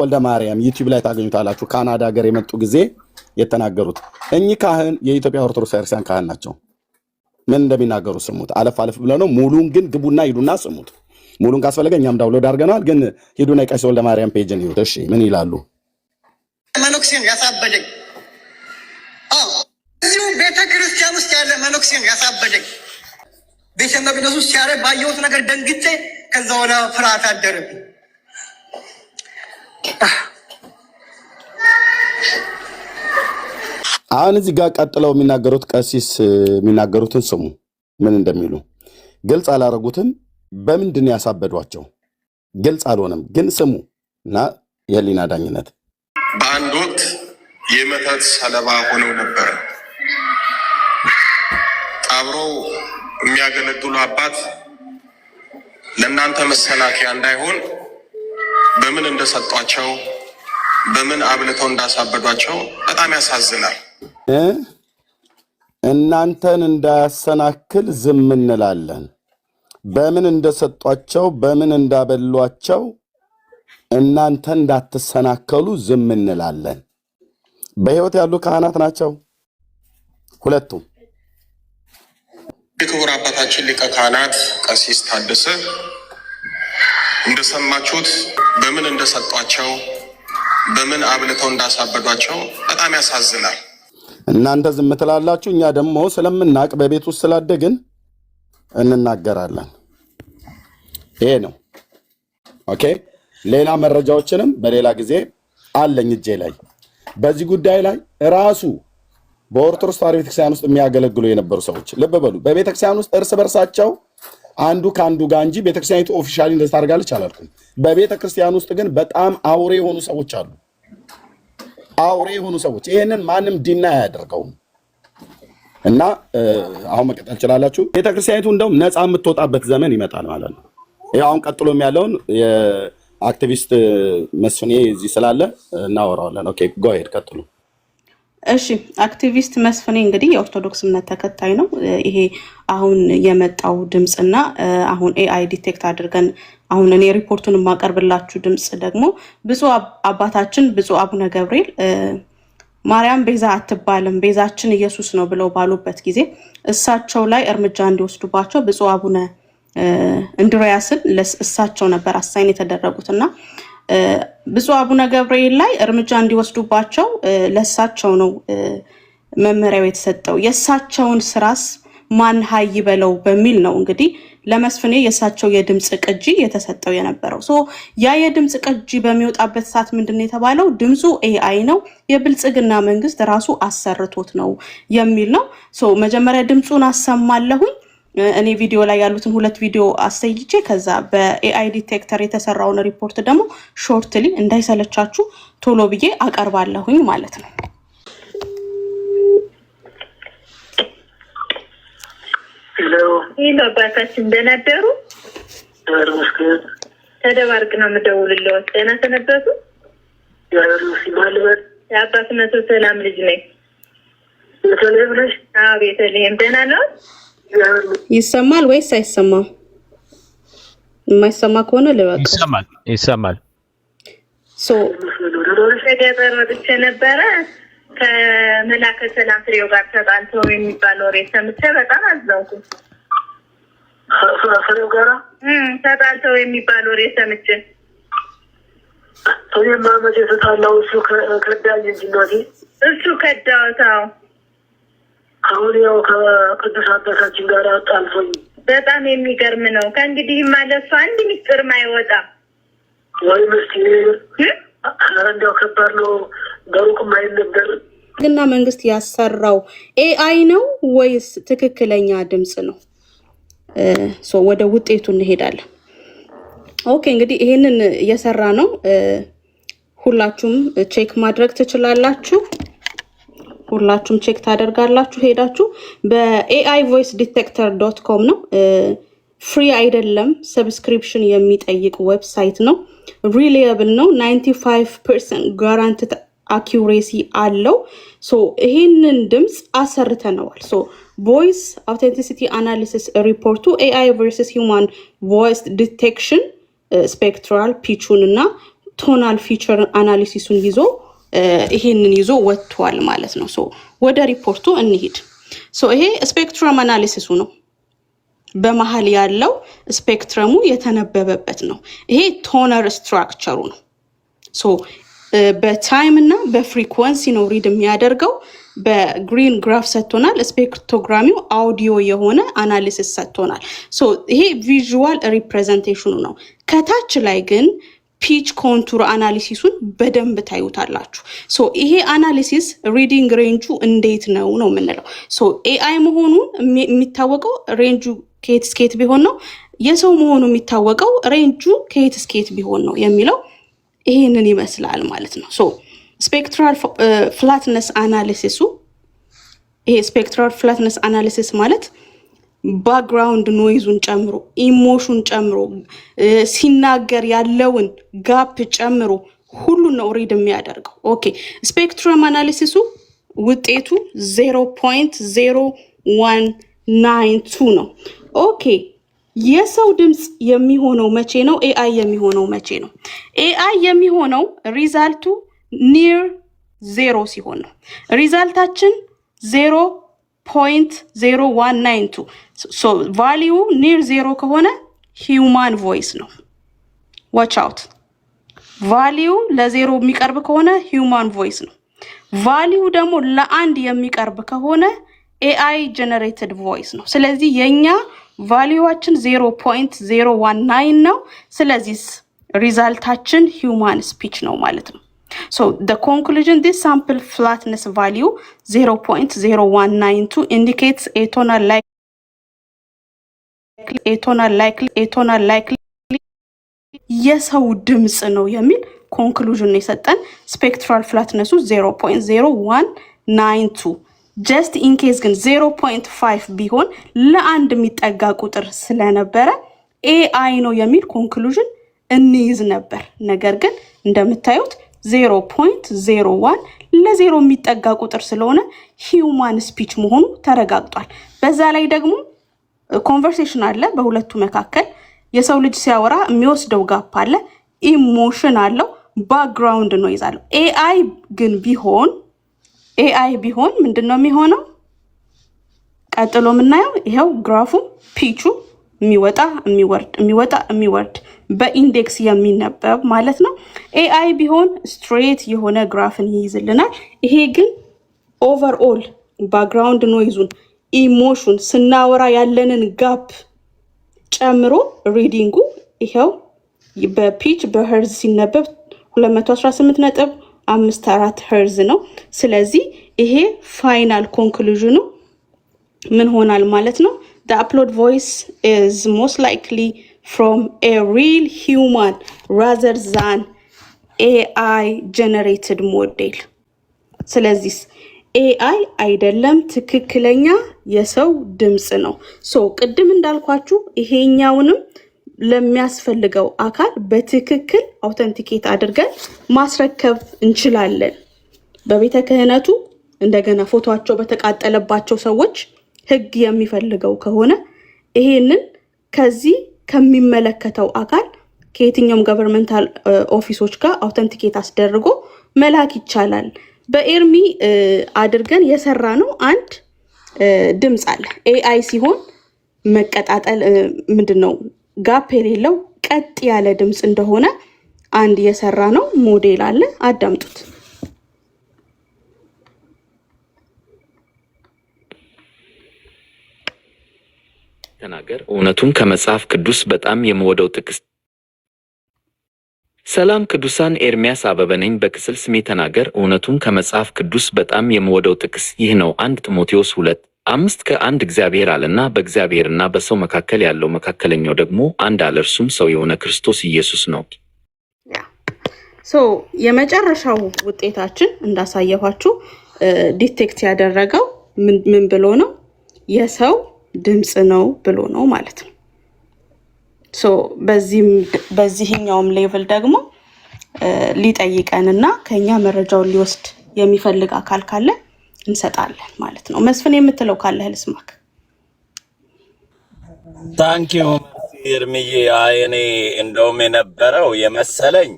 ወልደ ማርያም ዩቲዩብ ላይ ታገኙታላችሁ። ካናዳ ሀገር የመጡ ጊዜ የተናገሩት እኚህ ካህን የኢትዮጵያ ኦርቶዶክስ ክርስቲያን ካህን ናቸው። ምን እንደሚናገሩ ስሙት። አለፍ ብለው ነው። ሙሉን ግን ግቡና ሂዱና ስሙት።
ሙሉን ካስፈለገ እኛም ዳውንሎድ አድርገናል። ግን ሂዱና የቀሲስ ወልደ ማርያም ፔጅን ይዩት። እሺ ምን ይላሉ?
መነኩሴን ያሳበደኝ እዚሁ ቤተክርስቲያን ውስጥ ያለ መነኩሴን ያሳበደኝ ቤተ መቅደስ ውስጥ ሲያረ ባየሁት ነገር ደንግጬ ከዛ ወደ ፍርሃት አደረብኝ።
አሁን እዚህ ጋር ቀጥለው የሚናገሩት ቀሲስ የሚናገሩትን ስሙ ምን እንደሚሉ። ግልጽ አላረጉትም። በምንድን ያሳበዷቸው ግልጽ አልሆነም። ግን ስሙ እና የህሊና ዳኝነት።
በአንድ ወቅት የመተት ሰለባ ሆነው ነበር። አብረው የሚያገለግሉ አባት ለእናንተ መሰናከያ እንዳይሆን በምን እንደሰጧቸው በምን አብልተው እንዳሳበዷቸው በጣም ያሳዝናል።
እናንተን እንዳያሰናክል ዝም እንላለን። በምን እንደሰጧቸው በምን እንዳበሏቸው እናንተ እንዳትሰናከሉ ዝም እንላለን። በህይወት ያሉ ካህናት ናቸው ሁለቱም።
የክቡር አባታችን ሊቀ ካህናት ቀሲስ ታደሰ እንደሰማችሁት በምን እንደሰጧቸው በምን አብልተው እንዳሳበዷቸው በጣም ያሳዝናል።
እናንተ ዝም ትላላችሁ፣ እኛ ደግሞ ስለምናቅ በቤት ውስጥ ስላደግን እንናገራለን። ይሄ ነው። ኦኬ። ሌላ መረጃዎችንም በሌላ ጊዜ አለኝ እጄ ላይ በዚህ ጉዳይ ላይ ራሱ በኦርቶዶክስ ተዋሕዶ ቤተክርስቲያን ውስጥ የሚያገለግሉ የነበሩ ሰዎች ልብ በሉ። በቤተክርስቲያን ውስጥ እርስ በርሳቸው አንዱ ከአንዱ ጋር እንጂ ቤተክርስቲያኒቱ ኦፊሻሊ እንደዚህ ታደርጋለች አላልኩም። በቤተክርስቲያን ውስጥ ግን በጣም አውሬ የሆኑ ሰዎች አሉ። አውሬ የሆኑ ሰዎች ይሄንን ማንም ዲና አያደርገውም። እና አሁን መቀጠል ትችላላችሁ። ቤተክርስቲያኒቱ እንደውም ነፃ የምትወጣበት ዘመን ይመጣል ማለት ነው። ይሄ አሁን ቀጥሎም ያለውን የአክቲቪስት መስፍኔ እዚህ ስላለ እናወራዋለን። ኦኬ ጎ ሄድ ቀጥሉ።
እሺ አክቲቪስት መስፍኔ እንግዲህ የኦርቶዶክስ እምነት ተከታይ ነው። ይሄ አሁን የመጣው ድምጽና አሁን ኤአይ ዲቴክት አድርገን አሁን እኔ ሪፖርቱን የማቀርብላችሁ ድምጽ ደግሞ ብፁዕ አባታችን ብፁዕ አቡነ ገብርኤል ማርያም ቤዛ አትባልም ቤዛችን ኢየሱስ ነው ብለው ባሉበት ጊዜ እሳቸው ላይ እርምጃ እንዲወስዱባቸው ብፁዕ አቡነ እንድሪያስን እሳቸው ነበር አሳይን የተደረጉትና ብፁዕ አቡነ ገብርኤል ላይ እርምጃ እንዲወስዱባቸው ለእሳቸው ነው መመሪያው የተሰጠው። የእሳቸውን ስራስ ማን ሀይ በለው በሚል ነው እንግዲህ ለመስፍኔ የእሳቸው የድምፅ ቅጂ የተሰጠው የነበረው። ያ የድምፅ ቅጂ በሚወጣበት ሰዓት ምንድነው የተባለው? ድምፁ ኤአይ ነው፣ የብልጽግና መንግስት ራሱ አሰርቶት ነው የሚል ነው። መጀመሪያ ድምፁን አሰማለሁኝ። እኔ ቪዲዮ ላይ ያሉትን ሁለት ቪዲዮ አስተይቼ ከዛ በኤአይ ዲቴክተር የተሰራውን ሪፖርት ደግሞ ሾርትሊ እንዳይሰለቻችሁ ቶሎ ብዬ አቀርባለሁኝ ማለት ነው።
ሄሎ አባታችን እንደነበሩ ተደባርቅ ነው የምደውልልዎት። ጤና ሰነበቱ? የአባትነቱ ሰላም ልጅ ነኝ። ቤተልሔም ደህና ነው?
ይሰማል ወይስ አይሰማም? የማይሰማ ከሆነ ልበቃ።
ይሰማል።
ከገጠር ወጥቼ ነበረ ከመላከ ሰላም ፍሬው ጋር ተጣልተው የሚባል ወሬ ሰምቼ በጣም አዘንኩ።
ፍሬው ጋራ
ተጣልተው የሚባል ወሬ ሰምቼ
እኔማ መቼ ተጣላው? እሱ ከዳኝ እንጂ እናቴ።
እሱ ከዳውታው
አሁን ያው ከቅዱስ አባታችን ጋር አጣልቶኝ
በጣም የሚገርም ነው። ከእንግዲህ ማለሱ አንድ ሚስጥርም አይወጣም
ወይ ምስኪን። እንዲያው ከባድ ነው። በሩቅም አይነበር።
ግና መንግስት ያሰራው ኤአይ ነው ወይስ ትክክለኛ ድምጽ ነው? ወደ ውጤቱ እንሄዳለን። ኦኬ እንግዲህ ይሄንን እየሰራ ነው። ሁላችሁም ቼክ ማድረግ ትችላላችሁ። ሁላችሁም ቼክ ታደርጋላችሁ ሄዳችሁ። በaivoicedetector.com ነው። ፍሪ አይደለም፣ ሰብስክሪፕሽን የሚጠይቅ ዌብሳይት ነው። ሪሊየብል ነው። 95% ጋራንትድ አኪዩሬሲ አለው። ይሄንን ድምጽ አሰርተነዋል። ቮይስ አውተንቲሲቲ አናሊሲስ ሪፖርቱ ኤአይ ቨርሰስ ሂውማን ቮይስ ዲቴክሽን ስፔክትራል ፒቹን እና ቶናል ፊቸር አናሊሲሱን ይዞ ይሄንን ይዞ ወጥቷል ማለት ነው። ወደ ሪፖርቱ እንሂድ። ይሄ ስፔክትረም አናሊሲሱ ነው። በመሃል ያለው ስፔክትረሙ የተነበበበት ነው። ይሄ ቶነር ስትራክቸሩ ነው። ሶ በታይም እና በፍሪኩዌንሲ ነው ሪድ የሚያደርገው። በግሪን ግራፍ ሰጥቶናል። ስፔክትሮግራሚው አውዲዮ የሆነ አናሊሲስ ሰጥቶናል። ሶ ይሄ ቪዥዋል ሪፕሬዘንቴሽኑ ነው። ከታች ላይ ግን ፒች ኮንቱር አናሊሲሱን በደንብ ታዩታላችሁ። ሶ ይሄ አናሊሲስ ሪዲንግ ሬንጁ እንዴት ነው ነው የምንለው። ሶ ኤአይ መሆኑን የሚታወቀው ሬንጁ ከየት እስከየት ቢሆን ነው፣ የሰው መሆኑ የሚታወቀው ሬንጁ ከየት እስከየት ቢሆን ነው የሚለው ይሄንን ይመስላል ማለት ነው። ሶ ስፔክትራል ፍላትነስ አናሊሲሱ ይሄ ስፔክትራል ፍላትነስ አናሊሲስ ማለት ባክግራውንድ ኖይዙን ጨምሮ ኢሞሽን ጨምሮ ሲናገር ያለውን ጋፕ ጨምሮ ሁሉን ነው ሪድ የሚያደርገው። ኦኬ ስፔክትረም አናሊሲሱ ውጤቱ 0.0192 ነው። ኦኬ የሰው ድምጽ የሚሆነው መቼ ነው? ኤአይ የሚሆነው መቼ ነው? ኤአይ የሚሆነው ሪዛልቱ ኒር 0 ሲሆን ነው። ሪዛልታችን 0.0192 ሶ ቫልዩ ኒር 0 ከሆነ ሂውማን ቮይስ ነው። ዋች አውት። ቫልዩ ለ0 የሚቀርብ ከሆነ ሂውማን ቮይስ ነው። ቫልዩ ደግሞ ለአንድ የሚቀርብ ከሆነ ኤአይ ጀነሬትድ ቮይስ ነው። ስለዚህ የኛ ቫልዩዋችን 0.019 ነው። ስለዚህ ሪዛልታችን ሂውማን ስፒች ነው ማለት ነው። So the conclusion, this sample flatness value 0.0192 indicates a tonal likely የሰው ድምጽ ነው የሚል ኮንክሉዥን የሰጠን። ስፔክትራል ፍላትነሱ 0.0192 ጀስት ኢን ኬዝ ግን 0.5 ቢሆን ለአንድ የሚጠጋ ቁጥር ስለነበረ ኤአይ ነው የሚል ኮንክሉዥን እንይዝ ነበር። ነገር ግን እንደምታዩት 0.01 ለ0 የሚጠጋ ቁጥር ስለሆነ ሂውማን ስፒች መሆኑ ተረጋግጧል። በዛ ላይ ደግሞ ኮንቨርሴሽን አለ በሁለቱ መካከል። የሰው ልጅ ሲያወራ የሚወስደው ጋፕ አለ፣ ኢሞሽን አለው፣ ባክግራውንድ ኖይዝ አለው። ኤአይ ቢሆን ምንድነው የሚሆነው? ቀጥሎ የምናየው ይሄው ግራፉ ፒቹ የሚወርድ በኢንዴክስ የሚነበብ ማለት ነው። ኤአይ ቢሆን ስትሬት የሆነ ግራፍን ይይዝልናል። ይሄ ግን ኦቨርኦል ባክግራውንድ ኖይዙን፣ ኢሞሽን፣ ስናወራ ያለንን ጋፕ ጨምሮ ሪዲንጉ ይሄው በፒች በሄርዝ ሲነበብ 218.54 ሄርዝ ነው። ስለዚህ ይሄ ፋይናል ኮንክሉዥኑ ምን ሆናል ማለት ነው? The upload voice is most likely from a real human rather than AI generated model. ስለዚህ ኤአይ አይደለም፣ ትክክለኛ የሰው ድምጽ ነው። ሶ ቅድም እንዳልኳችሁ ይሄኛውንም ለሚያስፈልገው አካል በትክክል አውተንቲኬት አድርገን ማስረከብ እንችላለን። በቤተ ክህነቱ እንደገና ፎቶአቸው በተቃጠለባቸው ሰዎች ህግ የሚፈልገው ከሆነ ይሄንን ከዚህ ከሚመለከተው አካል ከየትኛውም ገቨርንመንታል ኦፊሶች ጋር አውተንቲኬት አስደርጎ መላክ ይቻላል። በኤርሚ አድርገን የሰራ ነው አንድ ድምጽ አለ። ኤአይ ሲሆን መቀጣጠል ምንድነው ጋፕ የሌለው ቀጥ ያለ ድምጽ እንደሆነ አንድ የሰራ ነው ሞዴል አለ። አዳምጡት።
ተናገር እውነቱን ከመጽሐፍ ቅዱስ በጣም የምወደው ጥቅስ። ሰላም ቅዱሳን፣ ኤርሚያስ አበበ ነኝ። በክስል ስሜ ተናገር እውነቱን ከመጽሐፍ ቅዱስ በጣም የምወደው ጥቅስ ይህ ነው። 1 ጢሞቴዎስ 2:5 ከአንድ እግዚአብሔር አለና በእግዚአብሔርና በሰው መካከል ያለው መካከለኛው ደግሞ አንድ አለ፣ እርሱም ሰው የሆነ ክርስቶስ ኢየሱስ ነው።
ሶ የመጨረሻው ውጤታችን እንዳሳየኋችሁ ዲቴክት ያደረገው ምን ብሎ ነው? የሰው ድምጽ ነው ብሎ ነው ማለት ነው። ሶ በዚህኛውም ሌቭል ደግሞ ሊጠይቀንና ከኛ መረጃውን ሊወስድ የሚፈልግ አካል ካለ እንሰጣለን ማለት ነው። መስፍን የምትለው ካለ ልስማክ።
ታንኪዩ እርምዬ። እኔ እንደውም የነበረው የመሰለኝ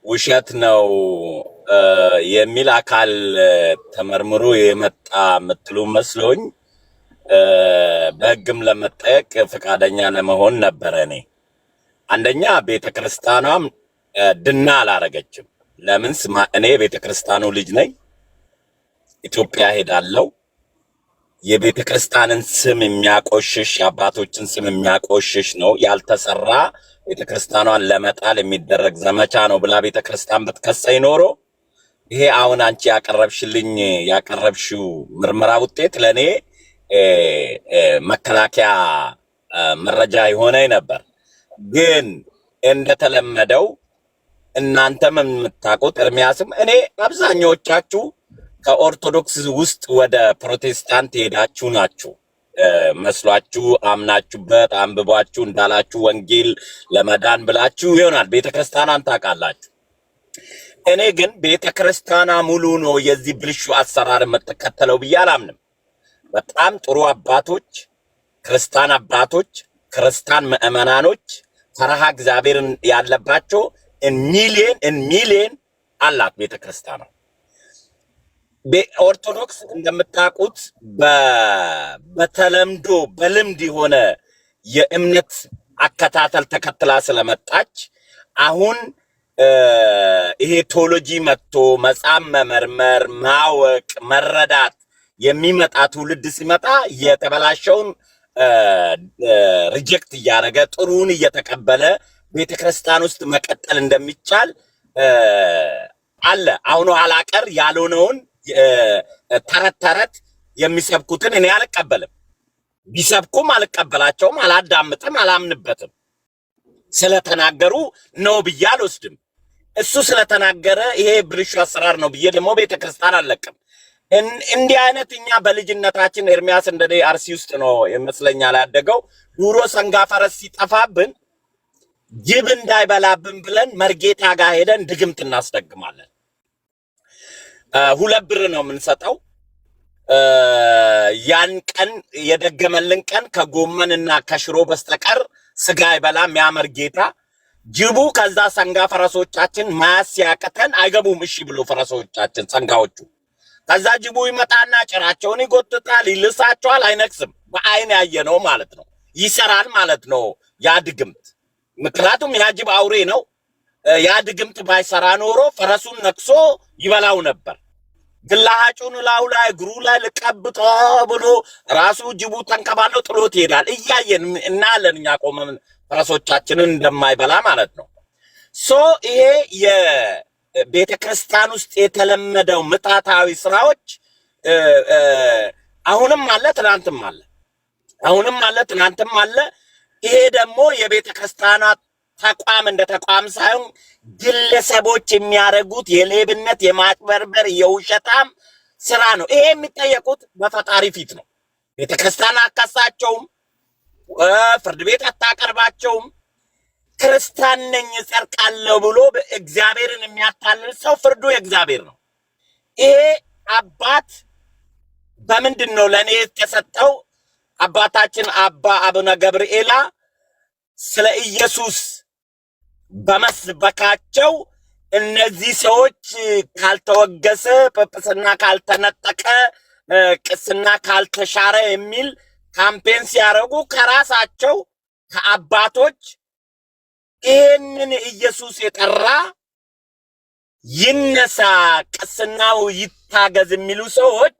ውሸት ነው የሚል አካል ተመርምሮ የመጣ የምትሉ መስሎኝ በህግም ለመጠየቅ ፈቃደኛ ለመሆን ነበረ። እኔ አንደኛ ቤተክርስቲያኗም ድና አላረገችም። ለምን እኔ ቤተክርስቲያኑ ልጅ ነኝ። ኢትዮጵያ ሄዳለሁ። የቤተክርስቲያንን ስም የሚያቆሽሽ የአባቶችን ስም የሚያቆሽሽ ነው ያልተሰራ ቤተክርስቲያኗን ለመጣል የሚደረግ ዘመቻ ነው ብላ ቤተክርስቲያን ብትከሰኝ ኖሮ ይሄ አሁን አንቺ ያቀረብሽው ምርመራ ውጤት ለኔ መከላከያ መረጃ የሆነኝ ነበር። ግን እንደተለመደው እናንተም የምታውቁት ኤርሚያስም እኔ አብዛኛዎቻችሁ ከኦርቶዶክስ ውስጥ ወደ ፕሮቴስታንት ሄዳችሁ ናችሁ መስሏችሁ አምናችሁበት አንብባችሁ እንዳላችሁ ወንጌል ለመዳን ብላችሁ ይሆናል ቤተክርስቲያንን ታውቃላችሁ። እኔ ግን ቤተክርስቲያኗ ሙሉ ነው የዚህ ብልሹ አሰራር የምትከተለው ብዬ አላምንም። በጣም ጥሩ አባቶች፣ ክርስቲያን ምዕመናኖች ፈረሃ እግዚአብሔርን ያለባቸው ሚሊየን አላት ቤተክርስቲያኗ። ኦርቶዶክስ እንደምታውቁት በተለምዶ በልምድ የሆነ የእምነት አከታተል ተከትላ ስለመጣች አሁን ይሄ ቴዎሎጂ መጥቶ መጻፍ መመርመር ማወቅ መረዳት የሚመጣ ትውልድ ሲመጣ የተበላሸውን ሪጀክት እያደረገ ጥሩን እየተቀበለ ቤተክርስቲያን ውስጥ መቀጠል እንደሚቻል አለ። አሁን ኋላ ቀር ያልሆነውን ተረት የሚሰብኩትን እኔ አልቀበልም። ቢሰብኩም አልቀበላቸውም፣ አላዳምጥም፣ አላምንበትም። ስለተናገሩ ነው ብዬ አልወስድም። እሱ ስለተናገረ ይሄ ብልሹ አሰራር ነው ብዬ ደግሞ ቤተክርስቲያን አልለቅም። እንዲህ አይነት እኛ በልጅነታችን ኤርሚያስ እንደኔ አርሲ ውስጥ ነው ይመስለኛል ያደገው። ዱሮ ሰንጋ ፈረስ ሲጠፋብን ጅብ እንዳይበላብን ብለን መርጌታ ጋር ሄደን ድግምት እናስደግማለን። 2 ብር ነው የምንሰጠው። ያን ቀን የደገመልን ቀን ከጎመንና ከሽሮ በስተቀር ስጋ አይበላም ያ መርጌታ። ጅቡ ከዛ ሰንጋ ፈረሶቻችን ማያስ ሲያቀተን አይገቡም እሺ ብሎ ፈረሶቻችን ሰንጋዎቹ። ከዛ ጅቡ ይመጣና ጭራቸውን ይጎትታል፣ ይልሳቸዋል፣ አይነክስም። በአይን ያየነው ማለት ነው። ይሰራል ማለት ነው ያ ድግምት። ምክንያቱም ያ ጅብ አውሬ ነው። ያ ድግምት ባይሰራ ኖሮ ፈረሱን ነክሶ ይበላው ነበር። ግላሃጩን ላው ላይ እግሩ ላይ ልቀብጦ ብሎ ራሱ ጅቡ ተንከባለው ጥሎት ይሄዳል። እያየን እናያለን እኛ ቆመን ፈረሶቻችንን እንደማይበላ ማለት ነው። ይሄ የቤተክርስቲያን ውስጥ የተለመደው ምታታዊ ስራዎች አሁንም አለ፣ ትናንትም አለ። ይሄ ደግሞ የቤተክርስቲያኗ ተቋም እንደ ተቋም ሳይሆን ግለሰቦች የሚያደርጉት የሌብነት የማጭበርበር የውሸታም ስራ ነው። ይሄ የሚጠየቁት በፈጣሪ ፊት ነው። ቤተክርስቲያን አካሳቸውም ፍርድ ቤት አታቀርባቸውም። ክርስቲያን ነኝ እጸድቃለሁ ብሎ እግዚአብሔርን የሚያታልል ሰው ፍርዱ የእግዚአብሔር ነው። ይሄ አባት በምንድን ነው ለእኔ የተሰጠው? አባታችን አባ አቡነ ገብርኤላ ስለ ኢየሱስ በመስበካቸው እነዚህ ሰዎች ካልተወገሰ ጵጵስና ካልተነጠቀ ቅስና ካልተሻረ የሚል ካምፔን ሲያደርጉ ከራሳቸው ከአባቶች ይህንን ኢየሱስ የጠራ ይነሳ ቅስናው ይታገዝ የሚሉ ሰዎች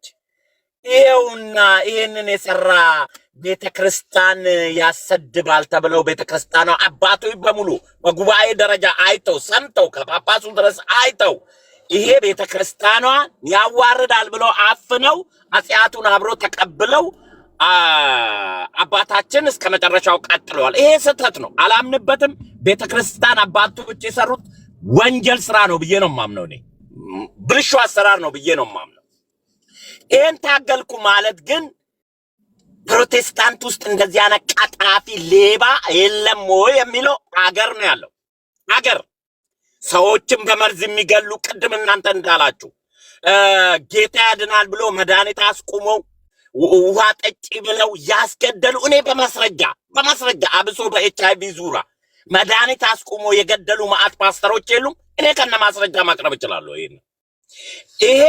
ይሄውና ይህንን የሰራ ቤተክርስቲያን ያሰድባል ተብለው ቤተክርስቲያኗ አባቶች በሙሉ በጉባኤ ደረጃ አይተው ሰምተው ከጳጳሱ ድረስ አይተው ይሄ ቤተክርስቲያኗ ያዋርዳል ብለው አፍነው አጽያቱን አብሮ ተቀብለው አባታችን እስከ መጨረሻው ቀጥለዋል። ይሄ ስህተት ነው፣ አላምንበትም። ቤተክርስቲያን አባቶች የሰሩት ወንጀል ስራ ነው ብዬ ነው ማምነው። እኔ ብልሹ አሰራር ነው ብዬ ነው ማምነው። ይሄን ታገልኩ ማለት ግን ፕሮቴስታንት ውስጥ እንደዚህ አይነት ቀጣፊ ሌባ የለም ወይ የሚለው አገር ነው ያለው። አገር ሰዎችን በመርዝ የሚገሉ ቅድም እናንተ እንዳላችሁ ጌታ ያድናል ብሎ መድኃኒት አስቁመው ውሃ ጠጪ ብለው ያስገደሉ እኔ በማስረጃ አብሶ በኤችአይቪ ዙሪያ መድኃኒት አስቁሞ የገደሉ ማአት ፓስተሮች የሉም? እኔ ከነ ማስረጃ ማቅረብ እችላለሁ። ይሄ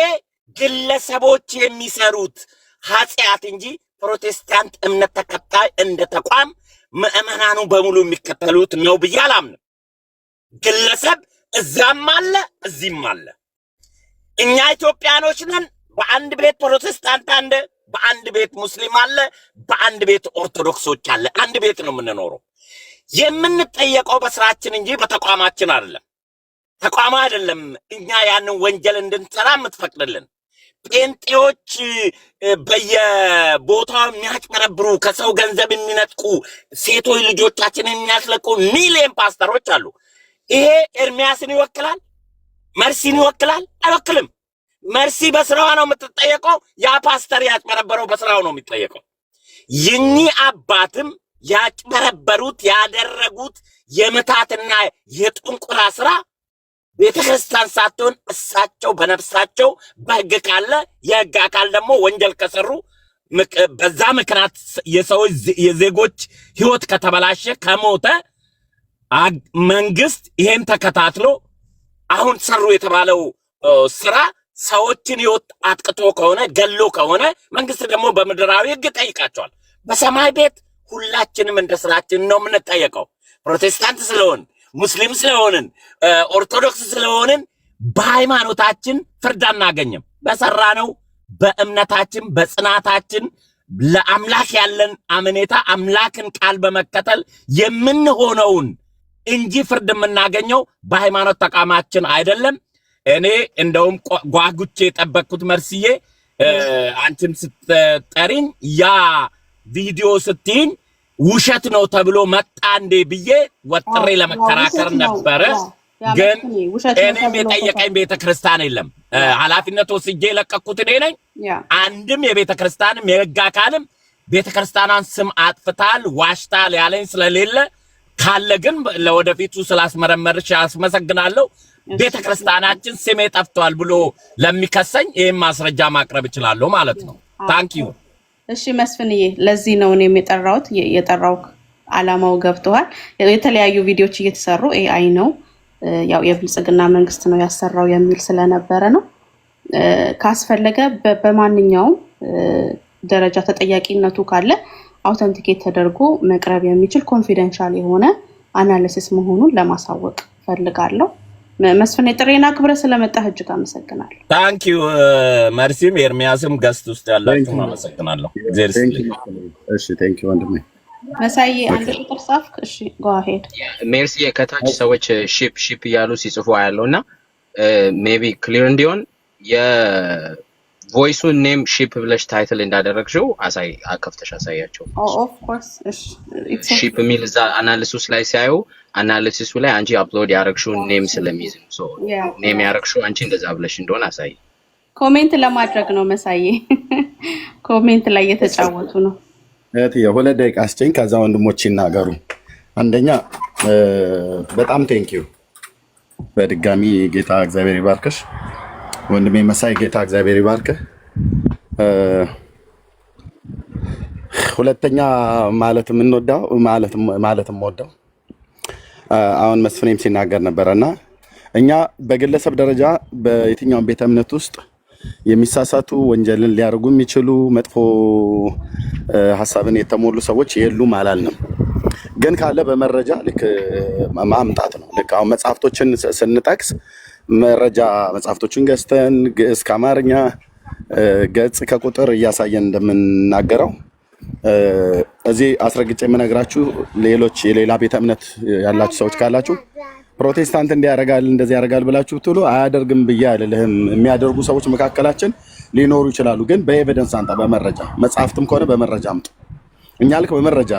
ግለሰቦች የሚሰሩት ኃጢአት እንጂ ፕሮቴስታንት እምነት ተከታይ እንደ ተቋም ምዕመናኑ በሙሉ የሚከተሉት ነው ብዬ አላምንም። ግለሰብ እዛም አለ እዚህም አለ። እኛ ኢትዮጵያኖች ነን። በአንድ ቤት ፕሮቴስታንት አለ፣ በአንድ ቤት ሙስሊም አለ፣ በአንድ ቤት ኦርቶዶክሶች አለ። አንድ ቤት ነው የምንኖረው። የምንጠየቀው በስራችን እንጂ በተቋማችን አይደለም። ተቋማ አይደለም እኛ ያንን ወንጀል እንድንሰራ የምትፈቅድልን። ጴንጤዎች በየቦታው የሚያጭበረብሩ ከሰው ገንዘብ የሚነጥቁ ሴቶች ልጆቻችንን የሚያስለቁ ሚሊዮን ፓስተሮች አሉ። ይሄ ኤርሚያስን ይወክላል? መርሲን ይወክላል? አይወክልም። መርሲ በስራዋ ነው የምትጠየቀው። ያ ፓስተር ያጭበረበረው በስራው ነው የሚጠየቀው። ይህኚህ አባትም ያጭበረበሩት ያደረጉት የምታትና የጥንቁላ ስራ ቤተክርስቲያን ሳትሆን እሳቸው በነፍሳቸው በህግ ካለ የህግ አካል ደግሞ ወንጀል ከሰሩ በዛ ምክንያት የሰዎች የዜጎች ህይወት ከተበላሸ ከሞተ መንግስት ይሄን ተከታትሎ አሁን ሰሩ የተባለው ስራ ሰዎችን ህይወት አጥቅቶ ከሆነ ገሎ ከሆነ መንግስት ደግሞ በምድራዊ ህግ ጠይቃቸዋል። በሰማይ ቤት ሁላችንም እንደ ስራችን ነው የምንጠየቀው። ፕሮቴስታንት ስለሆን ሙስሊም ስለሆንን ኦርቶዶክስ ስለሆንን በሃይማኖታችን ፍርድ አናገኝም። በሰራነው በእምነታችን በጽናታችን ለአምላክ ያለን አመኔታ አምላክን ቃል በመከተል የምንሆነውን እንጂ ፍርድ የምናገኘው በሃይማኖት ተቋማችን አይደለም። እኔ እንደውም ጓጉቼ የጠበቅኩት መርስዬ አንቺም ስትጠሪኝ ያ ቪዲዮ ስትይኝ ውሸት ነው ተብሎ መጣ እንዴ ብዬ ወጥሬ ለመከራከር ነበረ። ግን እኔም የጠየቀኝ ቤተክርስቲያን የለም። ኃላፊነት ወስጄ የለቀኩት እኔ ነኝ። አንድም የቤተክርስቲያንም የህግ አካልም ቤተክርስቲያኗን ስም አጥፍታል ዋሽታል ያለኝ ስለሌለ ካለ ግን ለወደፊቱ ስላስመረመርሽ አስመሰግናለሁ። ቤተክርስቲያናችን ስሜ ጠፍቷል ብሎ ለሚከሰኝ ይሄን ማስረጃ ማቅረብ እችላለሁ ማለት ነው። ታንክ ዩ።
እሺ መስፍንዬ፣ ለዚህ ነው እኔም የጠራው አላማው ገብቷል። የተለያዩ ቪዲዮዎች እየተሰሩ ኤአይ ነው ያው የብልጽግና መንግስት ነው ያሰራው የሚል ስለነበረ ነው። ካስፈለገ በማንኛውም ደረጃ ተጠያቂነቱ ካለ አውተንቲኬት ተደርጎ መቅረብ የሚችል ኮንፊደንሻል የሆነ አናሊሲስ መሆኑን ለማሳወቅ ፈልጋለሁ። መስፍን የጥሬና ክብረ ስለመጣህ እጅግ አመሰግናለሁ።
ታንክ ዩ መርሲም ኤርሚያስም ገስት ውስጥ ያላችሁ አመሰግናለሁ።
እሺ ታንክ ዩ ወንድሜ
መሳይ አንድ ቁጥር ጻፍክ። እሺ ጎ አሄድ።
ሜርሲ ከታች ሰዎች ሺፕ እያሉ ሲጽፉ ያለውና ሜቢ ክሊር እንዲሆን የቮይሱን ኔም ሺፕ ብለሽ ታይትል እንዳደረግሽው ከፍተሽ አሳያቸው።
ኦፍ ኮርስ እሺ
ሺፕ ሚል እዛ አናሊሲስ ላይ ሲያዩ አናሊሲሱ ላይ አንቺ አፕሎድ ያደረግሽው ኔም ስለሚይዝ ነው። ሶ ኔም ያደረግሽው አንቺ እንደዛ ብለሽ እንደሆነ አሳይ።
ኮሜንት ለማድረግ ነው መሳይ። ኮሜንት ላይ እየተጫወቱ ነው።
የሁለት ደቂቃ አስጨኝ ከዛ ወንድሞች ይናገሩ። አንደኛ በጣም ቴንኪዩ በድጋሚ ጌታ እግዚአብሔር ይባርክሽ ወንድሜ መሳይ፣ ጌታ እግዚአብሔር ይባርክህ። ሁለተኛ ማለት የምንወዳው ማለት የምወደው አሁን መስፍኔም ሲናገር ነበረና እኛ በግለሰብ ደረጃ በየትኛውም ቤተ እምነት ውስጥ የሚሳሳቱ ወንጀልን ሊያደርጉ የሚችሉ መጥፎ ሀሳብን የተሞሉ ሰዎች የሉም አላልንም። ግን ካለ በመረጃ ልክ ማምጣት ነው። ልክ አሁን መጽሐፍቶችን ስንጠቅስ መረጃ መጽሐፍቶችን ገዝተን ግዕዝ ከአማርኛ ገጽ ከቁጥር እያሳየን እንደምናገረው እዚህ አስረግጬ የምነግራችሁ ሌሎች የሌላ ቤተ እምነት ያላችሁ ሰዎች ካላችሁ ፕሮቴስታንት እንዲያደርጋል እንደዚህ ያደርጋል ብላችሁ ብትሉ አያደርግም ብዬ አይደለም። የሚያደርጉ ሰዎች መካከላችን ሊኖሩ ይችላሉ። ግን በኤቪደንስ አንጣ፣ በመረጃ መጽሐፍትም ከሆነ በመረጃ አምጡ። እኛ ልክ በመረጃ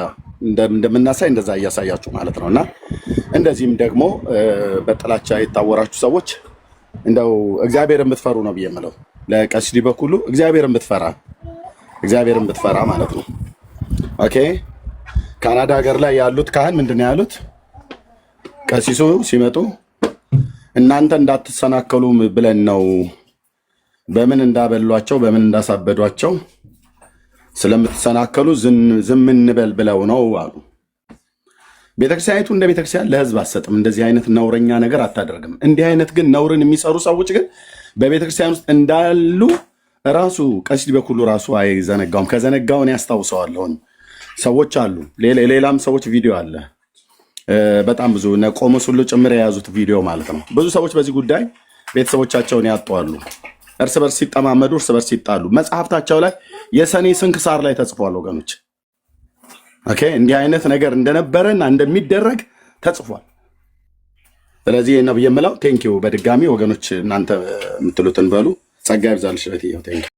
እንደምናሳይ እንደዛ እያሳያችሁ ማለት ነውና እንደዚህም ደግሞ በጥላቻ የታወራችሁ ሰዎች እንደው እግዚአብሔርን ብትፈሩ ነው ብዬ የምለው ለቀሲስ በኩሉ እግዚአብሔርን ብትፈራ ማለት ነው። ኦኬ ካናዳ ሀገር ላይ ያሉት ካህን ምንድነው ያሉት? ቀሲሱ ሲመጡ እናንተ እንዳትሰናከሉ ብለን ነው በምን እንዳበሏቸው በምን እንዳሳበዷቸው ስለምትሰናከሉ ዝም እንበል ብለው ነው አሉ። ቤተክርስቲያኒቱ እንደ ቤተክርስቲያን ለህዝብ አትሰጥም። እንደዚህ አይነት ነውረኛ ነገር አታደርግም። እንዲህ አይነት ግን ነውርን የሚሰሩ ሰዎች ግን በቤተክርስቲያን ውስጥ እንዳሉ ራሱ ቀሲስ በኩሉ ራሱ አይዘነጋውም። ከዘነጋውን ያስታውሰዋለሁ። ሰዎች አሉ፣ ሌላም ሰዎች ቪዲዮ አለ። በጣም ብዙ ቆሞስ ሁሉ ጭምር የያዙት ቪዲዮ ማለት ነው። ብዙ ሰዎች በዚህ ጉዳይ ቤተሰቦቻቸውን ያጧሉ። እርስ በርስ ሲጠማመዱ፣ እርስ በርስ ሲጣሉ መጽሐፍታቸው ላይ የሰኔ ስንክሳር ላይ ተጽፏል ወገኖች። ኦኬ እንዲህ አይነት ነገር እንደነበረና እንደሚደረግ ተጽፏል። ስለዚህ ነው የምለው። ቴንኪው በድጋሚ ወገኖች፣ እናንተ የምትሉትን በሉ። ጸጋ ይብዛልሽ።